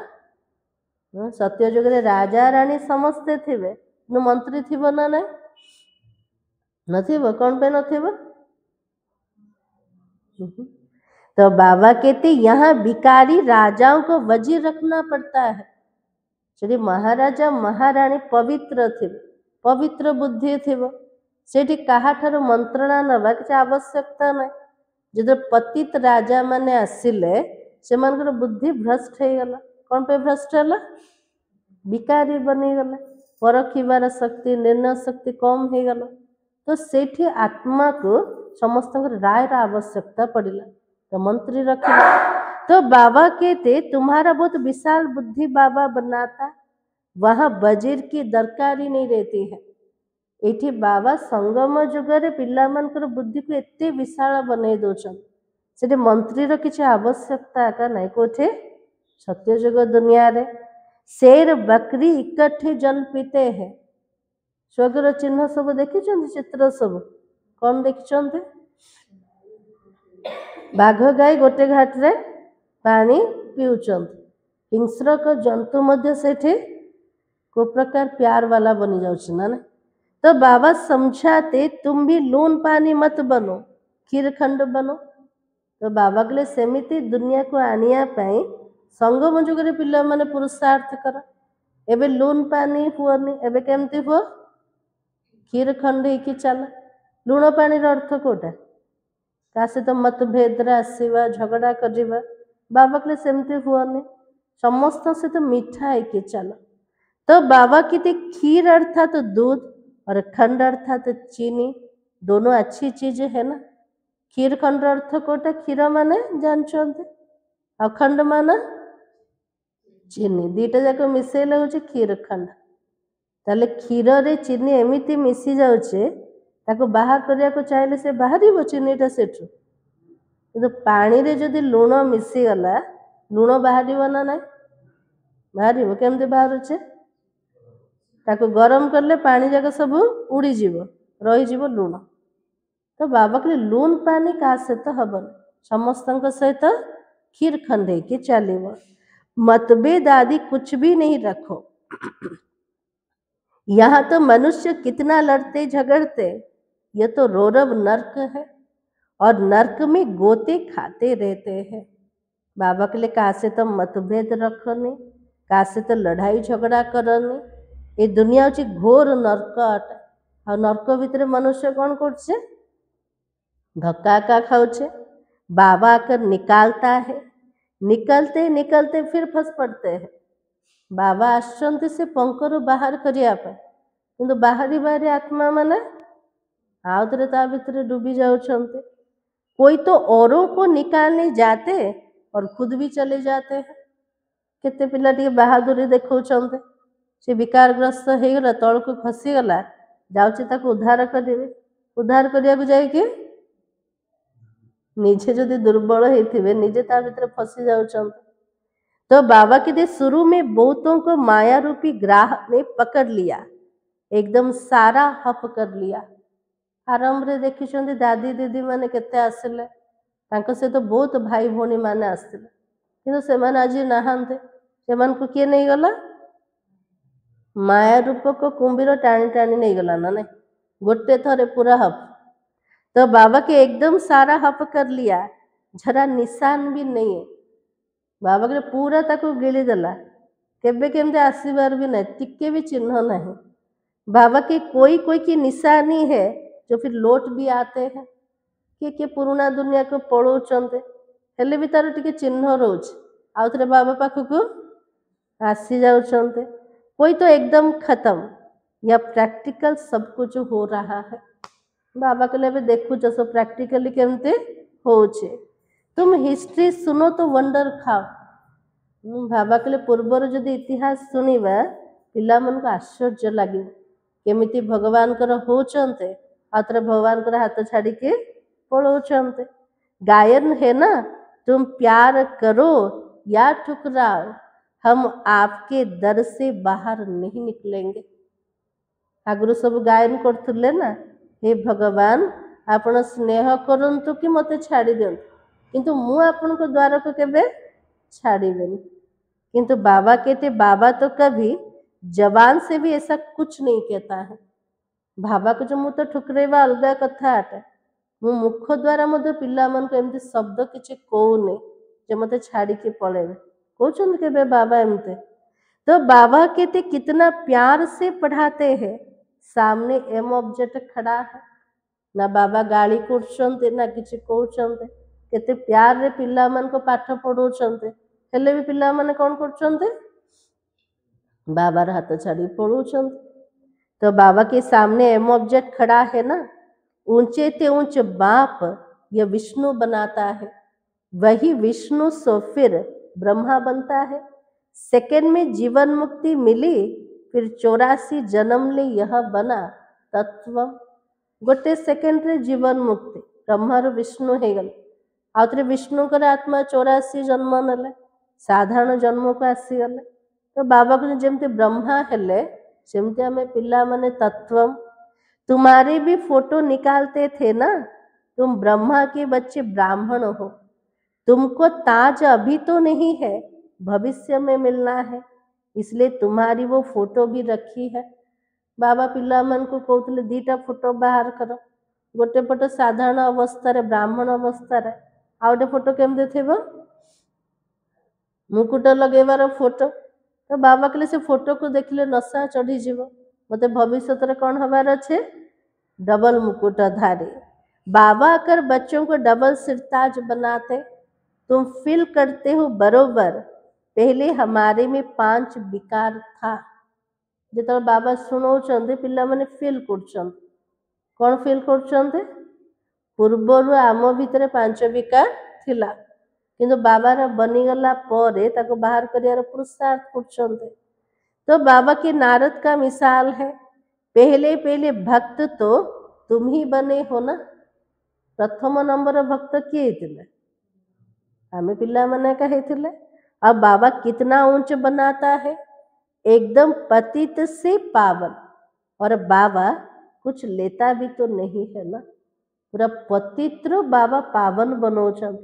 सत्ययुग रे राजा रानी समझते थे, मंत्री थी ना नहीं नथिबो, कौन पे नथिबो। तो बाबा कहते यहाँ भिखारी राजाओं को वजीर रखना पड़ता है। श्री महाराजा महारानी पवित्र थे, पवित्र बुद्धि थे, सेठी कहा ठार मंत्रणा नवा किसी आवश्यकता नहीं। जो पतित राजा माने आसिले से मानकर बुद्धि भ्रष्ट हो गला। कौन पे भ्रष्ट है? भिखारी बनीगले, परखिबार शक्ति निर्णय शक्ति कम हो गला। तो सेठी आत्मा को समस्त राय आवश्यकता पड़िला, तो मंत्री रखिला। तो बाबा कहते तुम्हारा बहुत विशाल बुद्धि बाबा बनाता, वहाँ वजीर की दरकार ही नहीं रहती है। एठी बाबा संगम जुगरे पिला मनकर बुद्धि को एते विशाल बने दोचन, से मंत्री किसी आवश्यकता का नहीं कोठे सत्यजुग दुनिया रे शेर बकरी इकट्ठे जल पीते हैं स्वर्गर चिन्ह सब देखी चित्र सब कौन देखी बाघ गाई गोटे घाट रे पानी पीउचंत हिंस्रक जंतु मध्य सेठे को प्रकार प्यार वाला बनी जाउछ ना तो बाबा समझाते तुम भी लून पानी मत बनो खीर खंड बनो तो बाबा कहले सेमिति दुनिया को आनिया पाई संगम जुगरे पिला माने पुरुषार्थ कर एबे लून पानी हुअनी एबे केमती हुआ खीर खंड की चल लूण पानी अर्थ कोटा का सहित मतभेद आसवा झगड़ा करवा बाबा कहले सेमती हुअनी समस्त सहित मिठा है चल तो बाबा कहते खीर अर्थात तो दूध और खंड अर्थात तो चीनी दोनों अच्छी चीज है ना खीर खंड अर्थ कोटा क्षीर माने जानते अखंड मान चीनी दीटा जाक मिसेले हूँ क्षीर खंड ताले क्षीर रे चीनी एमती मिसी जाऊे ताको बाहर करने को चाहिए से बाहर चीनीटा सेठू कि पानी रे जदि लुण मिसीगला लुण बाहर ना ना बाहर केमती बाहर ताको गरम करले पानी जाक सब उड़ीज रही लुण तो बाबा कहले लून पानी का सहित हबन समस्त सहित खीर खंडे के चलो मतभेद आदि कुछ भी नहीं रखो यहाँ तो मनुष्य कितना लड़ते झगड़ते ये तो रौरव नर्क है और नर्क में गोते खाते रहते हैं बाबा के लिए कहा से तो मतभेद रखने कहा से तो लड़ाई झगड़ा करने ये दुनिया हूँ घोर नर्क अटे और नर्क भितर मनुष्य कौन कर धक्का का खाऊे बाबा आकर निकालता है निकलते निकलते फिर फंस पड़ते हैं बाबा आश्चर्य से पंकर बाहर करने कि बाहरी बाहरी आत्मा माने आउे ता भीतर डूबी जाऊँच कोई तो औरों को निकालने जाते और खुद भी चले जाते हैं केते पिला टी बहादुरी देखा से विकारग्रस्त हो गला तल को खसीगला जाऊँच उद्धार करेंगे उद्धार करने को जाकि निजे जदि दुर्बल होते निजे ता भीतर फसी जाऊँ तो बाबा के शुरू में बहुतों को माया रूपी ग्राह ने पकड़ लिया एकदम सारा हप कर लिया आरंभ रे देखी दादी दीदी माने केते आसिले तांको से तो बहुत भाई भौणी माने आसिले किंतु से माने आज नहांते से को किए नहीं गला माया रूप को कुंभीर टाणी टाणी नहीं गला ना नहीं गोटे थरे पूरा हप तो बाबा के एकदम सारा हप कर लिया जरा निशान भी नहीं है बाबा के पूरा ताको गिली देला केबे केमते आसीबार भी नहीं टिके भी चिन्ह नहीं बाबा के कोई कोई की निशानी है जो फिर लौट भी आते हैं किए पुराना दुनिया को पड़ौचंते हेले भी तार टिके चिन्ह रोज आउ थे बाबा पाखक आसी जाऊँच कोई तो एकदम खत्म या प्रैक्टिकल सब कुछ हो रहा है बाबा कहले देखुच सब प्रैक्टिकली केमते होचे तुम हिस्ट्री सुनो तो वंडर खाओ बाबा कहले पूर्वर जदि इतिहास सुनिबा पिला मन को आश्चर्य लगे केमिति भगवान कर होचंते आतरे भगवान कर हाथ छाड़ी के पड़ौचंते गायन है ना तुम प्यार करो या ठुकराओ हम आपके दर से बाहर नहीं निकलेंगे आगुरु सब गायन करथुले ना हे भगवान आपण स्नेह करंतु कि मते छाड़ी दियंतु किंतु मु आपण को द्वार को केबे छाड़ीबेनी किंतु बाबा कहते बाबा तो कभी जवान से भी ऐसा कुछ नहीं कहता है बाबा को जो मु तो ठुकरेवा अलगा कथा आटे मु मुख द्वारा मध्य पिला मन को एमती शब्द किछि कहूनी जो मते छाड़ी के पळेबे कहउछन केबे बाबा एमते तो बाबा कहते कितना प्यार से पढ़ाते हैं सामने एम ऑब्जेक्ट खड़ा है ना बाबा गाली करछंते ना किछि कहउछंते केते प्यार रे पिला मन को पाठ पढ़ौछंते हेले भी पिला मन कोन करछंते बाबा हाथ छाड़ी पढ़ौछंते तो बाबा के सामने एम ऑब्जेक्ट खड़ा है ना ऊंचे ते ऊंच बाप यह विष्णु बनाता है वही विष्णु सो फिर ब्रह्मा बनता है सेकंड में जीवन मुक्ति मिली फिर 84 जन्म ले यह बना तत्व गोटे सेकंड रे जीवन मुक्ति ब्रह्मा रो विष्णु है गल आउथरे विष्णुकर आत्मा 84 जन्म नेले साधारण जन्म को आसीगले तो बाबा को जमती ब्रह्मा हेले सेमती आम पिला माने तत्व तुम्हारे भी फोटो निकालते थे ना तुम ब्रह्मा के बच्चे ब्राह्मण हो तुमको ताज अभी तो नहीं है भविष्य में मिलना है इसलिए तुम्हारी वो फोटो भी रखी है बाबा पिला मन को कहते दीटा फोटो बाहर कर गोटे फोटो साधारण अवस्था ब्राह्मण अवस्था आ गोटे फोटो केमती थे मुकुट लगेबार फोटो तो बाबा कहले से फोटो को देखले नशा चढ़ी जीव मते भविष्य कौन हबार अच्छे डबल मुकुटधारी बाबा अगर बच्चों को डबल सिरताज बनाते तुम फील करते हो बरोबर पहले हमारे में 5 विकार था जो बाबा शुणाऊँ पिला माने फील कर कौन फील कर पूर्वर आम भितर 5 विकार थिला किंतु बाबार बनीगला परे ताको बाहर कर पुरुषार्थ कर तो बाबा के नारद का मिसाल है पहले पहले भक्त तो तुम ही बने हो ना प्रथम नंबर भक्त किए थे आमे पिला मने कहे थे अब बाबा कितना ऊंच बनाता है एकदम पतित से पावन और बाबा कुछ लेता भी तो नहीं है ना पूरा पतित्र बाबा पावन बनौछन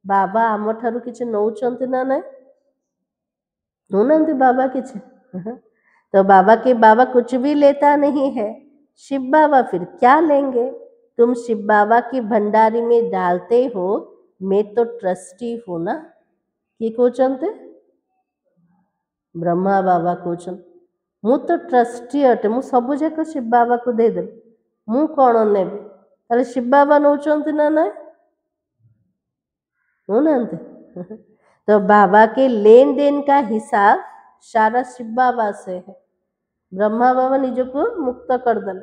बाबा आम ठारू किछि नौछंती ना नहीं नौनांती बाबा किछि तो बाबा कुछ भी लेता नहीं है शिव बाबा फिर क्या लेंगे तुम शिव बाबा की भंडारी में डालते हो मैं तो ट्रस्टी हूँ ना कि कहते ब्रह्मा बाबा कहते मु तो ट्रस्टी अटे मु सब जाक शिव बाबा को दे दे मु कौन नेबी ताले शिव बाबा नौचंती ना ना नौनांती तो बाबा के लेन देन का हिसाब सारा शिव बाबा से है ब्रह्मा बाबा निज को मुक्त कर दे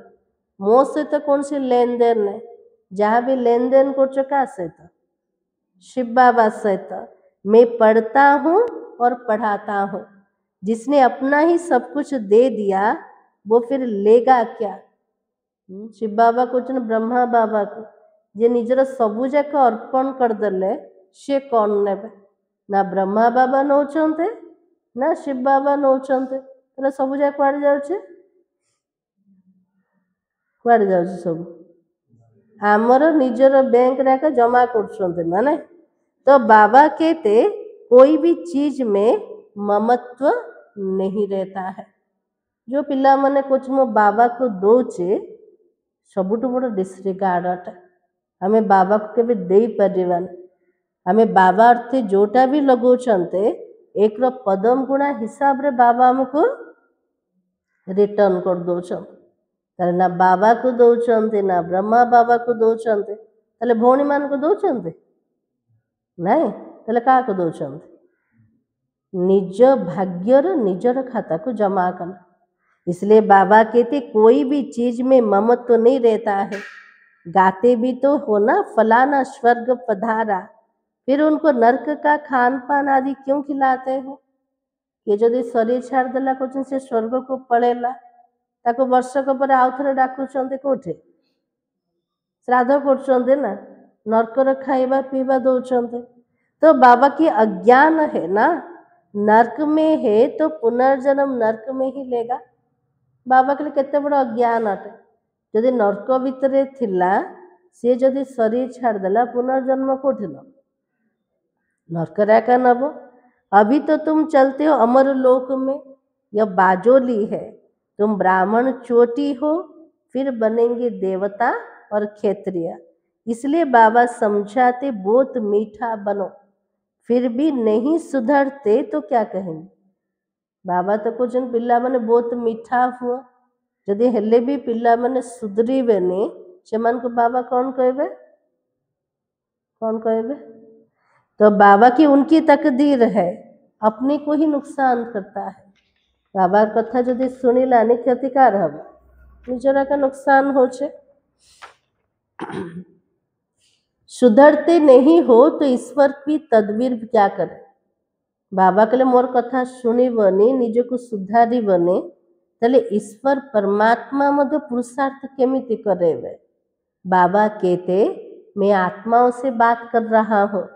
मो से तो कौन सी लेन देन नहीं जहाँ भी लेन देन कर सहित शिव बाबा सहित मैं पढ़ता हूँ और पढ़ाता हूँ जिसने अपना ही सब कुछ दे दिया वो फिर लेगा क्या शिव बाबा को ब्रह्मा बाबा को जे निजर सबू जाक अर्पण करदे सी कौन ने ना ब्रह्मा बाबा नौचंते ना शिव बाबा नौचंते तो सबू जाक कुआड़े जाउछे कुआड़े जाउछे सब आमर निजर बैंक राक जमा करछंते ना ना तो बाबा कहते कोई भी चीज में ममत्व नहीं रहता है जो पिला माने कुछ मो बाबा को दोचे सबुठ बड़ डिसरिगार्ड अटे आमे बाबा को केबे देई परिबान आमे बाबा अर्थे जोटा भी लगौछंते एक पदम गुणा हिसाब रे बाबा हमको रिटर्न कर दौछन ताले ना बाबा को दौछंते ना ब्रह्मा बाबा को दौछंते ताले भौणी मान को दौछंते नहीं ताले का को दौछंते निज भाग्यर निजर खाता को जमा करना इसलिए बाबा कहते कोई भी चीज में ममत्व तो नहीं रहता है गाते भी तो हो ना फलाना स्वर्ग पधारा फिर उनको नरक का खान पान आदि क्यों खिलाते हो ये जदि शरीर छाड़ देला कुछ से स्वर्ग को पड़ेला ताको वर्षक पर आउ थे डाकुंटे कौटे श्राद्ध कर ना नरकर खाइबा पीवा दौरान तो बाबा की अज्ञान है ना नरक में है तो पुनर्जन्म नरक में ही लेगा बाबा के लिए केते बड़ अज्ञान अटे जदि नरक भितर थिला सी जदि शरीर छाड़देला पुनर्जन्म कौटे न नरक राका नब अभी तो तुम चलते हो अमर लोक में यह बाजोली है तुम ब्राह्मण चोटी हो फिर बनेंगे देवता और क्षेत्रीय इसलिए बाबा समझाते बहुत मीठा बनो फिर भी नहीं सुधरते तो क्या कहेंगे बाबा तो कुछ पिला माने बहुत मीठा हुआ जदि हेले भी पिला माने सुधरीबेनी से को बाबा कौन कहबे तो बाबा की उनकी तकदीर है अपने को ही नुकसान करता है बाबा कथा जदि शुणिलानी क्षतिकार हम निजरा का नुकसान हो सुधरते नहीं हो तो ईश्वर की तदबीर क्या करे बाबा कहले मोर कथा शुणिबनी निज को सुधारिबनी तले ईश्वर परमात्मा मध्य पुरुषार्थ केमिति करेबे बाबा कहते मैं आत्माओं से बात कर रहा हूँ।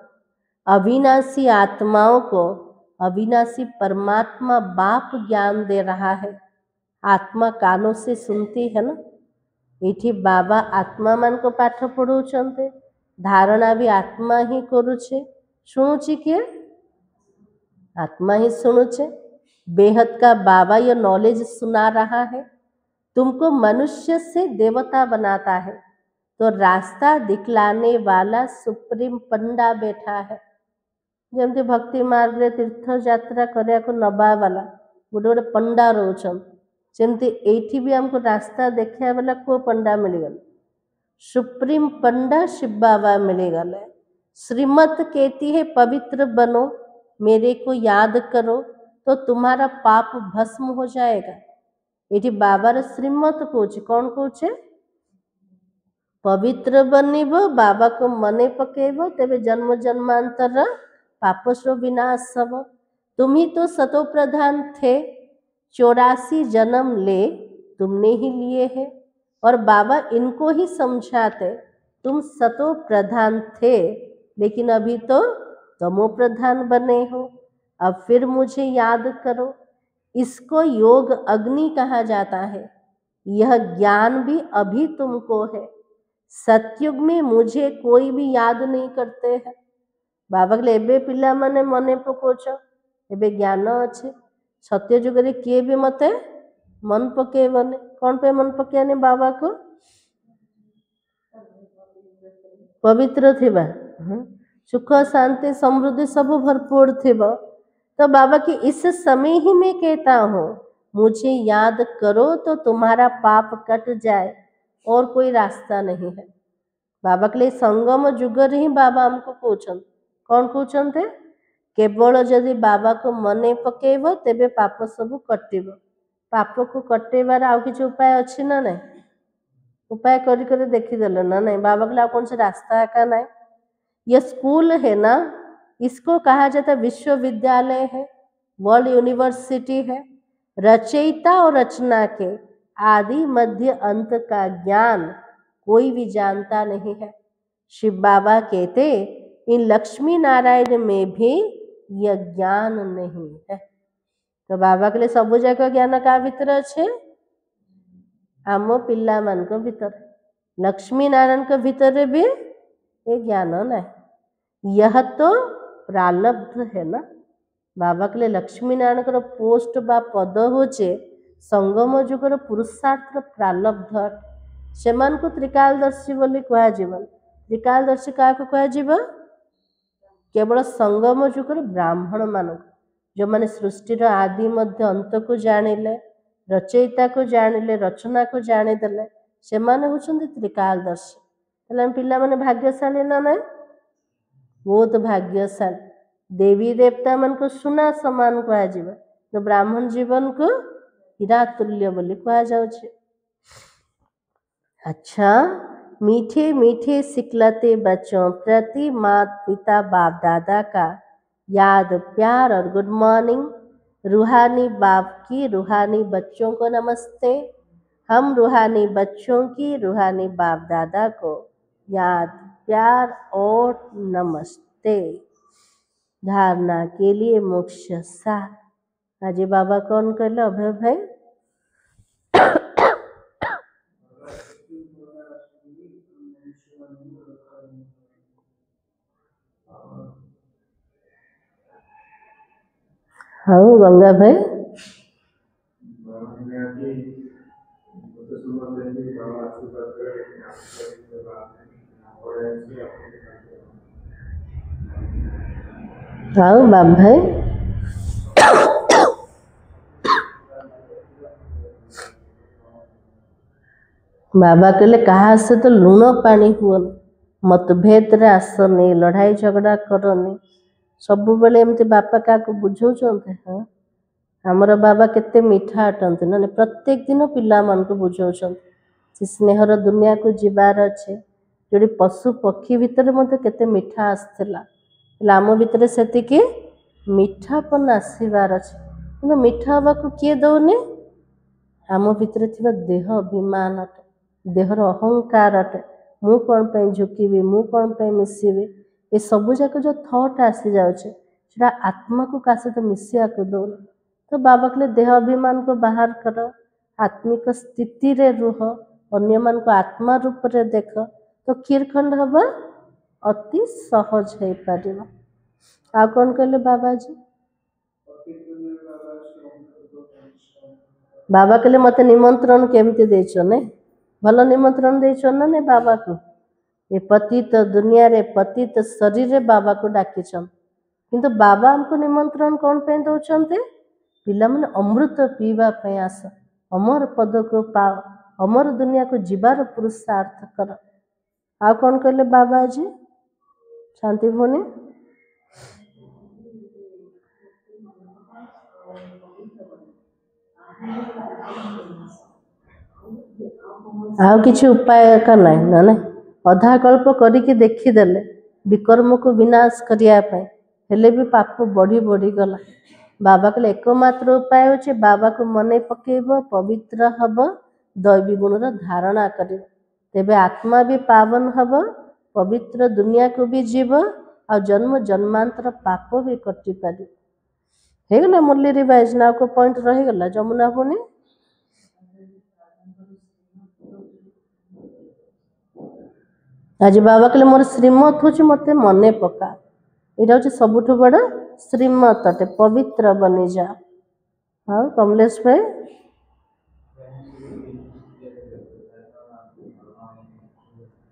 अविनाशी आत्माओं को अविनाशी परमात्मा बाप ज्ञान दे रहा है। आत्मा कानों से सुनती है ना। ये बाबा आत्मा मान को पाठ पढ़ाउछन्ते, धारणा भी आत्मा ही करुछे, शुणुछि किए आत्मा ही शुणुछे। बेहद का बाबा ये नॉलेज सुना रहा है। तुमको मनुष्य से देवता बनाता है, तो रास्ता दिखलाने वाला सुप्रीम पंडा बैठा है। जमती भक्ति मार्ग रे तीर्थ यात्रा करने को नबा वाला गोटे गोटे पंडा रोचन, सेमती एठी भी हमको रास्ता देखा वाला को पंडा मिलगल, सुप्रीम पंडा शिव बाबा मिलगल। श्रीमत कहती है पवित्र बनो, मेरे को याद करो तो तुम्हारा पाप भस्म हो जाएगा। ये बाबार श्रीमत कौच कौन कौच पवित्र बनिब, बाबा को मने पकेब, तेबे जन्म जन्मांतर पापस्व विनाश हब। तुम ही तो सतो प्रधान थे, 84 जन्म ले तुमने ही लिए हैं। और बाबा इनको ही समझाते, तुम सतो प्रधान थे लेकिन अभी तो तमो प्रधान बने हो। अब फिर मुझे याद करो। इसको योग अग्नि कहा जाता है। यह ज्ञान भी अभी तुमको है। सतयुग में मुझे कोई भी याद नहीं करते हैं। बाबा कहले एबे पिला माने मने पकोच, एबे ज्ञान अच्छे। सत्ययुग रे किए भी मते मन पकेबने। कौन पे मन पकेने बाबा को? पवित्र थिबा, सुख शांति समृद्धि सब भरपूर थिबा। तो बाबा की इस समय ही मैं कहता हूँ, मुझे याद करो तो तुम्हारा पाप कट जाए, और कोई रास्ता नहीं है। बाबा के लिए संगम जुगर ही बाबा हमको पूछन। कौन पूछन थे? केवल जदि बाबा को मने पकेब तेबे पाप सब कटिब। पाप को कटेबार आउ किछि उपाय अछि ना नहीं? उपाय करी करी देखीदेल ना नहीं? बाबा के लिए कौन से रास्ता का नहीं? यह स्कूल है ना, इसको कहा जाता है विश्वविद्यालय है, वर्ल्ड यूनिवर्सिटी है। रचयिता और रचना के आदि मध्य अंत का ज्ञान कोई भी जानता नहीं है। शिव बाबा कहते इन लक्ष्मी नारायण में भी यह ज्ञान नहीं है। तो बाबा के लिए सब जगह ज्ञान का भीतर है, आम पिला मान को भीतर, लक्ष्मी नारायण के भीतर भी ये ज्ञान नहीं। यह तो प्रारब्ध है ना। बाबा के लिए लक्ष्मी नारायण पोस्ट बा पद होचे संगम जुगर पुरुषार्थ प्रारब्ध। सेमान को त्रिकालदर्शी बोली कह जीवन। त्रिकालदर्शी क्या कह जीव? केवल संगम जुगर ब्राह्मण मान, जो माने सृष्टिर आदि मध्य अंत को जानिले, रचयिता को जानिले, रचना को जानिदेले, से माने होचंदी त्रिकालदर्शी। हेले पिला माने भाग्यशाली ना नहीं? बहुत भाग्यशाली। देवी देवता मन को सुना समान कह जीव, तो ब्राह्मण जीवन को हीरा तुल्य बोली कह जाउछे। अच्छा, मीठे मीठे सिखलते बच्चों प्रति माता पिता बाप दादा का याद प्यार और गुड मॉर्निंग। रूहानी बाप की रूहानी बच्चों को नमस्ते। हम रूहानी बच्चों की रूहानी बाप दादा को याद प्यार और नमस्ते। धारणा के लिए मोक्ष साथ। अजय बाबा कौन कर अभय भाई? हाँ गंगा भाई, हाँ बाप भाई, बाबा कहले कहा से तो लुण पानी हुआ, मतभेद रे आसनी, लड़ाई झगड़ा करनी। सब बेले एमती बापा क्या बुझाऊँ? हाँ आमर बाबा केते मीठा अटंती ना, प्रत्येक दिन पिला मान को बुझाऊँ स्नेहर दुनिया को जीवार अच्छे। जो पशु पक्षी भितर मत केते मीठा आसला, आम भितर से मीठापन आसबार अच्छे, कि मीठा हवा को किए दौने? आम भितर देह अभिमान अटे, देहर अहंकार अटे, मु कौन पे झुकिबी मु कौन पे मिसिबी ये सबू जाक जो थॉट आसी जाउछे सेटा आत्मा को का सहित मिसिया को दो। तो बाबा कहले देह अभिमान को बाहर कर, आत्मिक स्थिति रे रुह, अन्य मान को आत्मा रूप रे देख, तो खीरखंड हवा अति सहज है पारिबा। आ कौन कहले बाबा जी? बाबा कहले मते निमंत्रण केमती देछो ने? भल निमंत्रण देछो ना ने बाबा को? ये पतित दुनिया रे पतित शरीर रे बाबा को डाकिछन, किंतु बाबा हमको निमंत्रण कौन पे दौरान? पिला मैंने अमृत पीवा पे आस, अमर पद को पाओ, अमर दुनिया को जीवार पुरुषार्थ कर। आ कौन कहले बाबा जी? शांति भोनी आउ किसी उपाय का नहीं ना ना अधा कल्प करिके देखीदेले विकर्म को विनाश करने हेले भी पाप बढ़ी बढ़ी गला। बाबा कहले एकमात्र उपाय होचे बाबा को मने पकेब, पवित्र हब, दैवी गुण धारणा कर, तेबे आत्मा भी पावन हब, पवित्र दुनिया को भी जीव आ जन्म जन्मांतर पाप भी कटि पार। हेगला मुरली रिवाइज ना को पॉइंट रहेगला जमुना भूनी। आज बाबा कहले मोर श्रीमत हूँ मत मने पका, यहाँ हूँ सबुठ बड़ श्रीमत अटे, पवित्र बनी जा। हाँ कमलेश भाई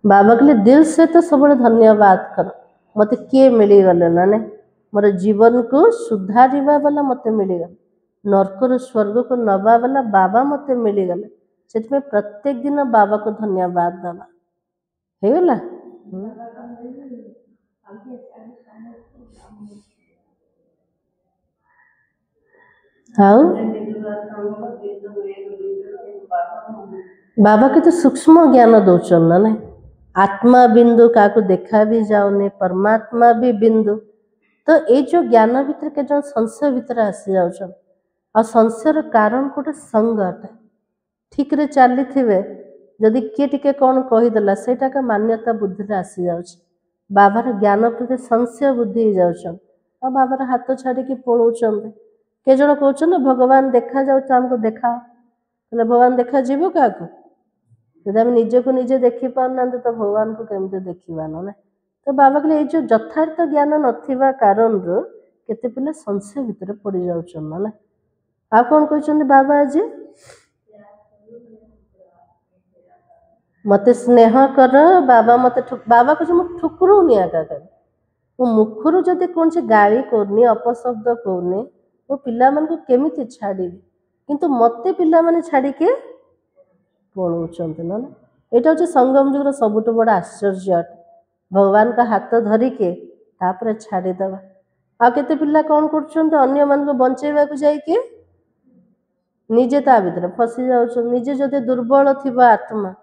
बाबा कहले दिल से तो सब धन्यवाद कर, मत किए मिलीगले ना ने मोर जीवन को सुधारिबा वाला मत मिलीगले, नरकर स्वर्ग को नवा वाला बाबा मत मिलीगले, से प्रत्येक दिन बाबा को धन्यवाद दबा हेगला। हाँ बाबा के तो सूक्ष्म ज्ञान दौचन ना नहीं, आत्मा बिंदु का देखा भी जाऊनी, परमात्मा भी बिंदु, तो ये जो ज्ञान भितर के जो संशय भितर आसी जाउछन आ संशयर कारण गोटे संगटा ठीक रे चली थे जदि किए टिके कौन कहीदेला सेटा का मान्यता बुद्धि आसी जाउछ, बाबार ज्ञान प्रति संशय बुद्धि जाउछन आ बाबार हाथ छाड़ी पलाउछन। के जन कहते भगवान देखा जाऊँ देखा, भगवान देखा जीव क्या जब आम निज को निजे देखी पारना तो भगवान को केमती देखा ना। तो बाबा कहले जो यथार्थ ज्ञान नथिबा कारण केते पिला संशय भितर पड़ जाउछन ना। आ कौन कहते बाबा आज मते स्नेह कर, बाबा मते बाबा कह ठुकरूनी आका मो मुखर जदि कौन से गाड़ी करनी अपशब्द कहनी मो पिला मन को केमिति छाड़ी, किंतु मते पिला माने छाड़ी के पलाउछंत ना। एटा हूँ संगम जुगर सबुठ बड़ आश्चर्य, भगवान का हाथ धरिके तापर छाड़ीदबा। आ केते पिला कौन कर अन्य मान को बंचेवा को जाइके निजे ता भीतर फसी जाउछ, निजे जदि दुर्बल थिबा आत्मा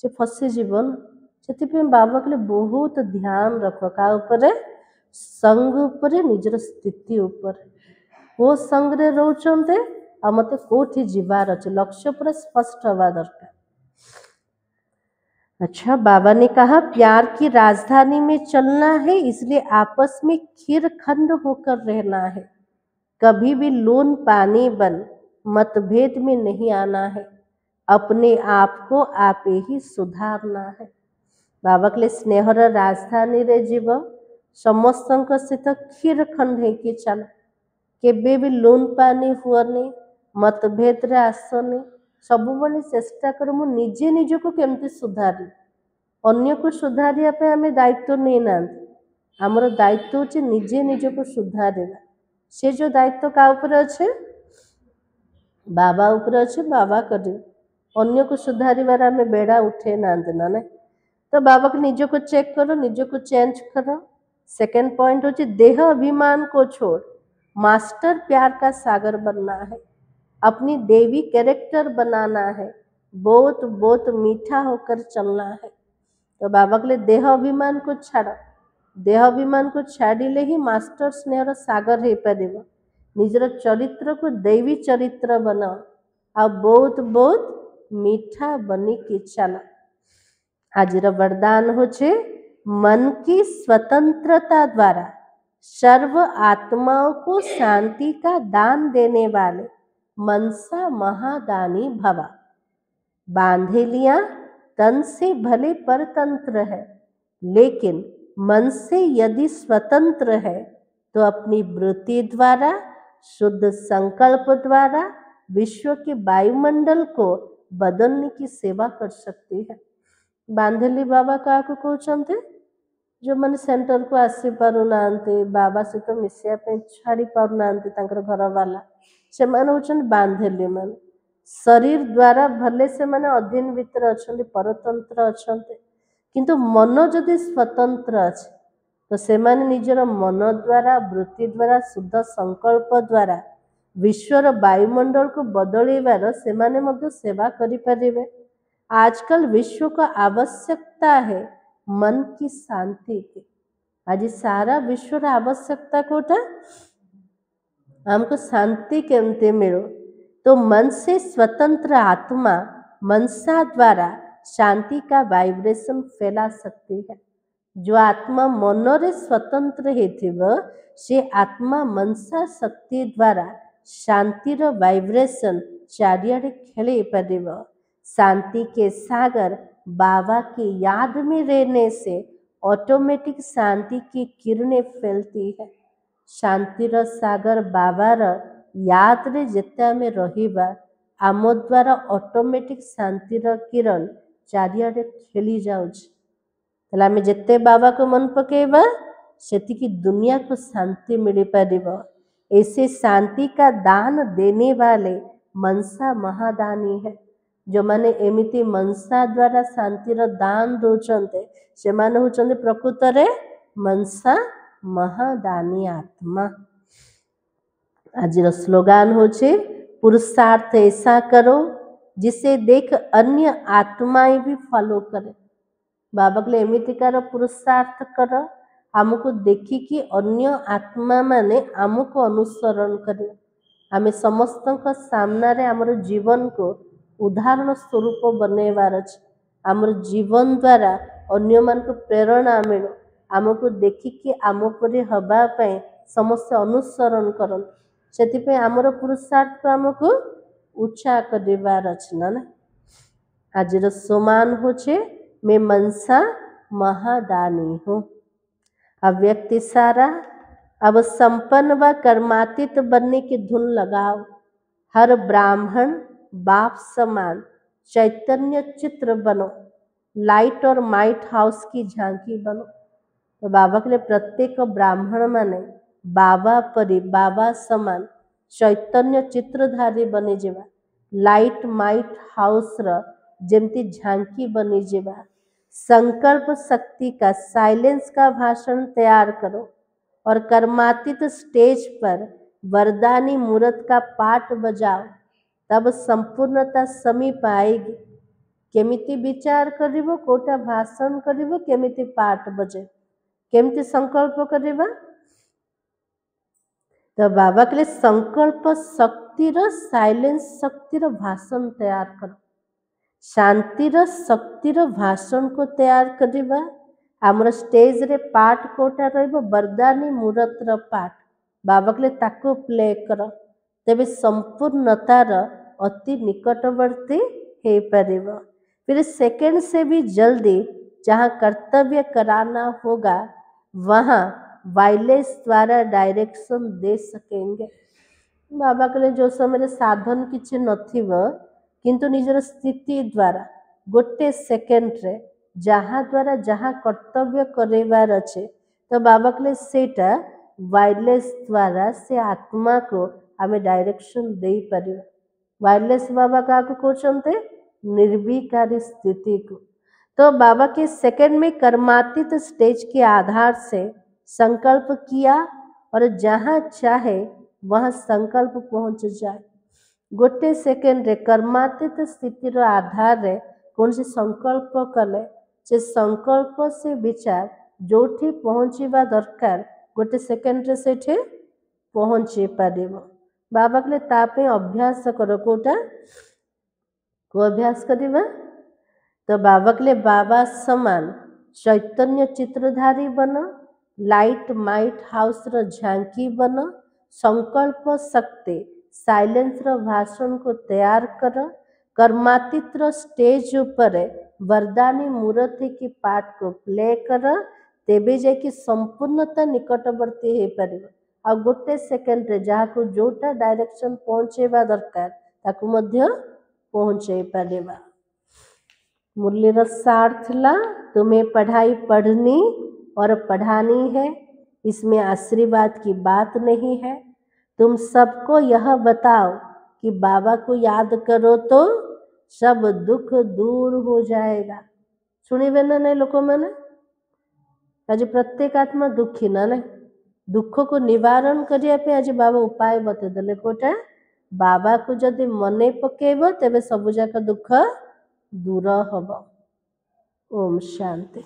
से फसी जीवन से बाबा कहले बहुत ध्यान रख का उपरे संग उपरे निजर स्थिति उपरे वो संग रे रहउछन्ते आ मते कोठी जीवार अछि लक्ष्य पर स्पष्ट हवा दरकार। अच्छा बाबा ने कहा प्यार की राजधानी में चलना है, इसलिए आपस में खीरखंड होकर रहना है, कभी भी लून पानी बन मतभेद में नहीं आना है, अपने आप को आप ही सुधारना है। बाबा के लिए स्नेहर राजधानी रे जीव समस्त सहित खीरखंड है कि चल केबे भी लून पानी हुअनी, मतभेद रे आसनी, सबु बने चेष्टा कर मु निजे निज को केमती सुधारी, अन्य को सुधारिया पे आमे दायित्व नहीं ना, आमर दायित्व होचे निजे निज को सुधारिबा। से जो दायित्व का ऊपर अच्छे बाबा ऊपर अच्छे, बाबा करे अन्य को सुधारिबार आमे बेड़ा उठे ना ना। तो बाबा के निज को चेक करो, निज को चेंज करो। सेकेंड पॉइंट होचे देह अभिमान को छोड़ मास्टर प्यार का सागर बनना है, अपनी देवी कैरेक्टर बनाना है, बहुत बहुत मीठा होकर चलना है। तो बाबा के लिए देह अभिमान को छाड़, देह अभिमान को छाड़िले ही मास्टर स्नेहर सागर हो पार, निजर चरित्र को देवी चरित्र बनाओ आ बहुत बहुत मीठा बनी कि चल। आजिर वरदान होचे मन की स्वतंत्रता द्वारा सर्व आत्माओं को शांति का दान देने वाले मनसा महादानी भवा। बांधेलियां तन से भले परतंत्र है, लेकिन मन से यदि स्वतंत्र है तो अपनी वृत्ति द्वारा, शुद्ध संकल्प द्वारा विश्व के वायुमंडल को बदलने की सेवा कर सकती है। बांधेली बाबा क्या कहते, जो मैंने सेंटर को आसी पारु नांती, बाबा सहित मिसिया पे छाड़ी पारु नांती, तांकर घर वाला से माने होचन बांधेली माने शरीर द्वारा भले से माने अधीन भितर अछंती, परतंत्र अछंती, किंतु मन जदि स्वतंत्र अछि तो से माने निजर मन द्वारा, वृत्ति द्वारा, शुद्ध संकल्प द्वारा विश्वर वायुमंडल को बदलैबार से माने मध्य सेवा करि परिबे। आजकल विश्व को आवश्यकता है मन की शांति की। आज सारा विश्वर आवश्यकता कोटा हमको शांति केमते मिलो, तो मन से स्वतंत्र आत्मा मनसा द्वारा शांति का वाइब्रेशन फैला सकती है। जो आत्मा मनरे स्वतंत्र हेथिब से आत्मा मनसा शक्ति द्वारा शांतिर वाइब्रेशन चारियाडे खेले परिब। शांति के सागर बाबा की याद में रहने से ऑटोमेटिक शांति की किरणें फैलती है। शांतिर सागर बाबार याद रे जेते आमे रहिबा आम द्वारा ऑटोमेटिक शांतिर किरण चारियाडे खेली जाउछ। ताले आमे जेते बाबा को मन पकेबा सेतिकी दुनिया को शांति मिली पारिब। ऐसे शांति का दान देने वाले मनसा महादानी है। जो माने एमिति मनसा द्वारा शांतिर दान दौचंते से माने होचंते प्रकृतरे मनसा महादानी आत्मा। आजिर स्लोगान होचे पुरुषार्थ ऐसा करो जिसे देख अन्य आत्माएं भी फॉलो करे। बाबा के एमितिकार पुरुषार्थ कर आमको देखिकी अन्य आत्मा माने आमको अनुसरण करे। आमे समस्त सामना रे आमर जीवन को उदाहरण स्वरूप बनैबार अछि। आमर जीवन द्वारा अन्य मान को प्रेरणा मिलो, आमको देखिकी आम परि हबा पई समस्त अनुसरण करन। सेतिपई आमर पुरुषार्थ को आमको उच्चा करिबार अछि ना। आजिर सोमान होचे मैं मनसा महादानी हूँ। अब व्यक्ति सारा अब संपन्न व कर्मातीत बनने की धुन लगाओ। हर ब्राह्मण बाप समान चैतन्य चित्र बनो, लाइट और माइट हाउस की झांकी बनो। तो बाबा के लिए प्रत्येक ब्राह्मण माने बाबा परी, बाबा समान चैतन्य चित्रधारी बनी जेबा, लाइट माइट हाउस र जेमती झांकी बनी जेबा। संकल्प शक्ति का साइलेंस का भाषण तैयार करो और कर्मातीत स्टेज पर वरदानी मूर्त का पाठ बजाओ, तब संपूर्णता समीप आएगी। केमिति विचार करिबो, कोटा भाषण करिबो, केमिति पाठ बजे, केमिति संकल्प करिबा। तो बाबा के लिए संकल्प शक्तिर साइलेंस शक्तिर भाषण तैयार करो, शांतिर शक्तिर भाषण को तैयार करिबा। आमर स्टेज रे पाठ कोटा रहिबो वरदानी मूर्त र पाठ, बाबा के लिए ताको प्ले कर, तेबे संपूर्णतार अति निकटवर्ती हे परिबो। फिर सेकंड से भी जल्दी जहाँ कर्तव्य कराना होगा वहाँ वायरलेस द्वारा डायरेक्शन दे सकेंगे। बाबा के लिए जो समय साधन किछि नथिब किंतु निजर स्थिति द्वारा गोटे सेकेंड रे जहाँ द्वारा जहाँ कर्तव्य करेबार अच्छे, तो बाबा के लिए सेटा वायरलेस द्वारा से आत्मा को हमें डायरेक्शन दे पारिबा। वायरलेस बाबा का कहते निर्विकारी स्थिति को। तो बाबा के सेकंड में कर्मातीत स्टेज के आधार से संकल्प किया और जहाँ चाहे वहाँ संकल्प पहुँच जाए। गोटे सेकेंड रे कर्मातीत स्थितिर आधार रे कौन से संकल्प कले से संकल्प से विचार जोठी पहुँचीबा दरकार गोटे सेकेंड रे सेठे पहुँची पारिबो। बाबा के लिए तापे अभ्यास करो, कोटा को अभ्यास करिबा। तो बाबा के लिए बाबा समान चैतन्य चित्रधारी बनो, लाइट माइट हाउस रो झांकी बनो, संकल्प शक्ति साइलेंस रो भाषण को तैयार कर, कर्मातीत रो स्टेज ऊपर वरदानी मूर्ति की पार्ट को प्ले कर, तेबे जाकि संपूर्णता निकटवर्ती हो पार। आ गोटे सेकेंड रे जहाँ को जोटा डायरेक्शन पहुँचेबा दरकार ताकू मध्य पहुँचे पारेबा। मुरलीर सार थिला तुम्हें पढ़ाई पढ़नी और पढ़ानी है, इसमें आशीर्वाद की बात नहीं है। तुम सबको यह बताओ कि बाबा को याद करो तो सब दुख दूर हो जाएगा। शुणिबे ना नहीं लोक मैंने आज प्रत्येक आत्मा दुखी ना नहीं दुख को निवारण करने आज बाबा उपाय बतेदेले कोटा बाबा को जदि मने पकेब तेबे सब जाक दुख दूर हब। ओम शांति।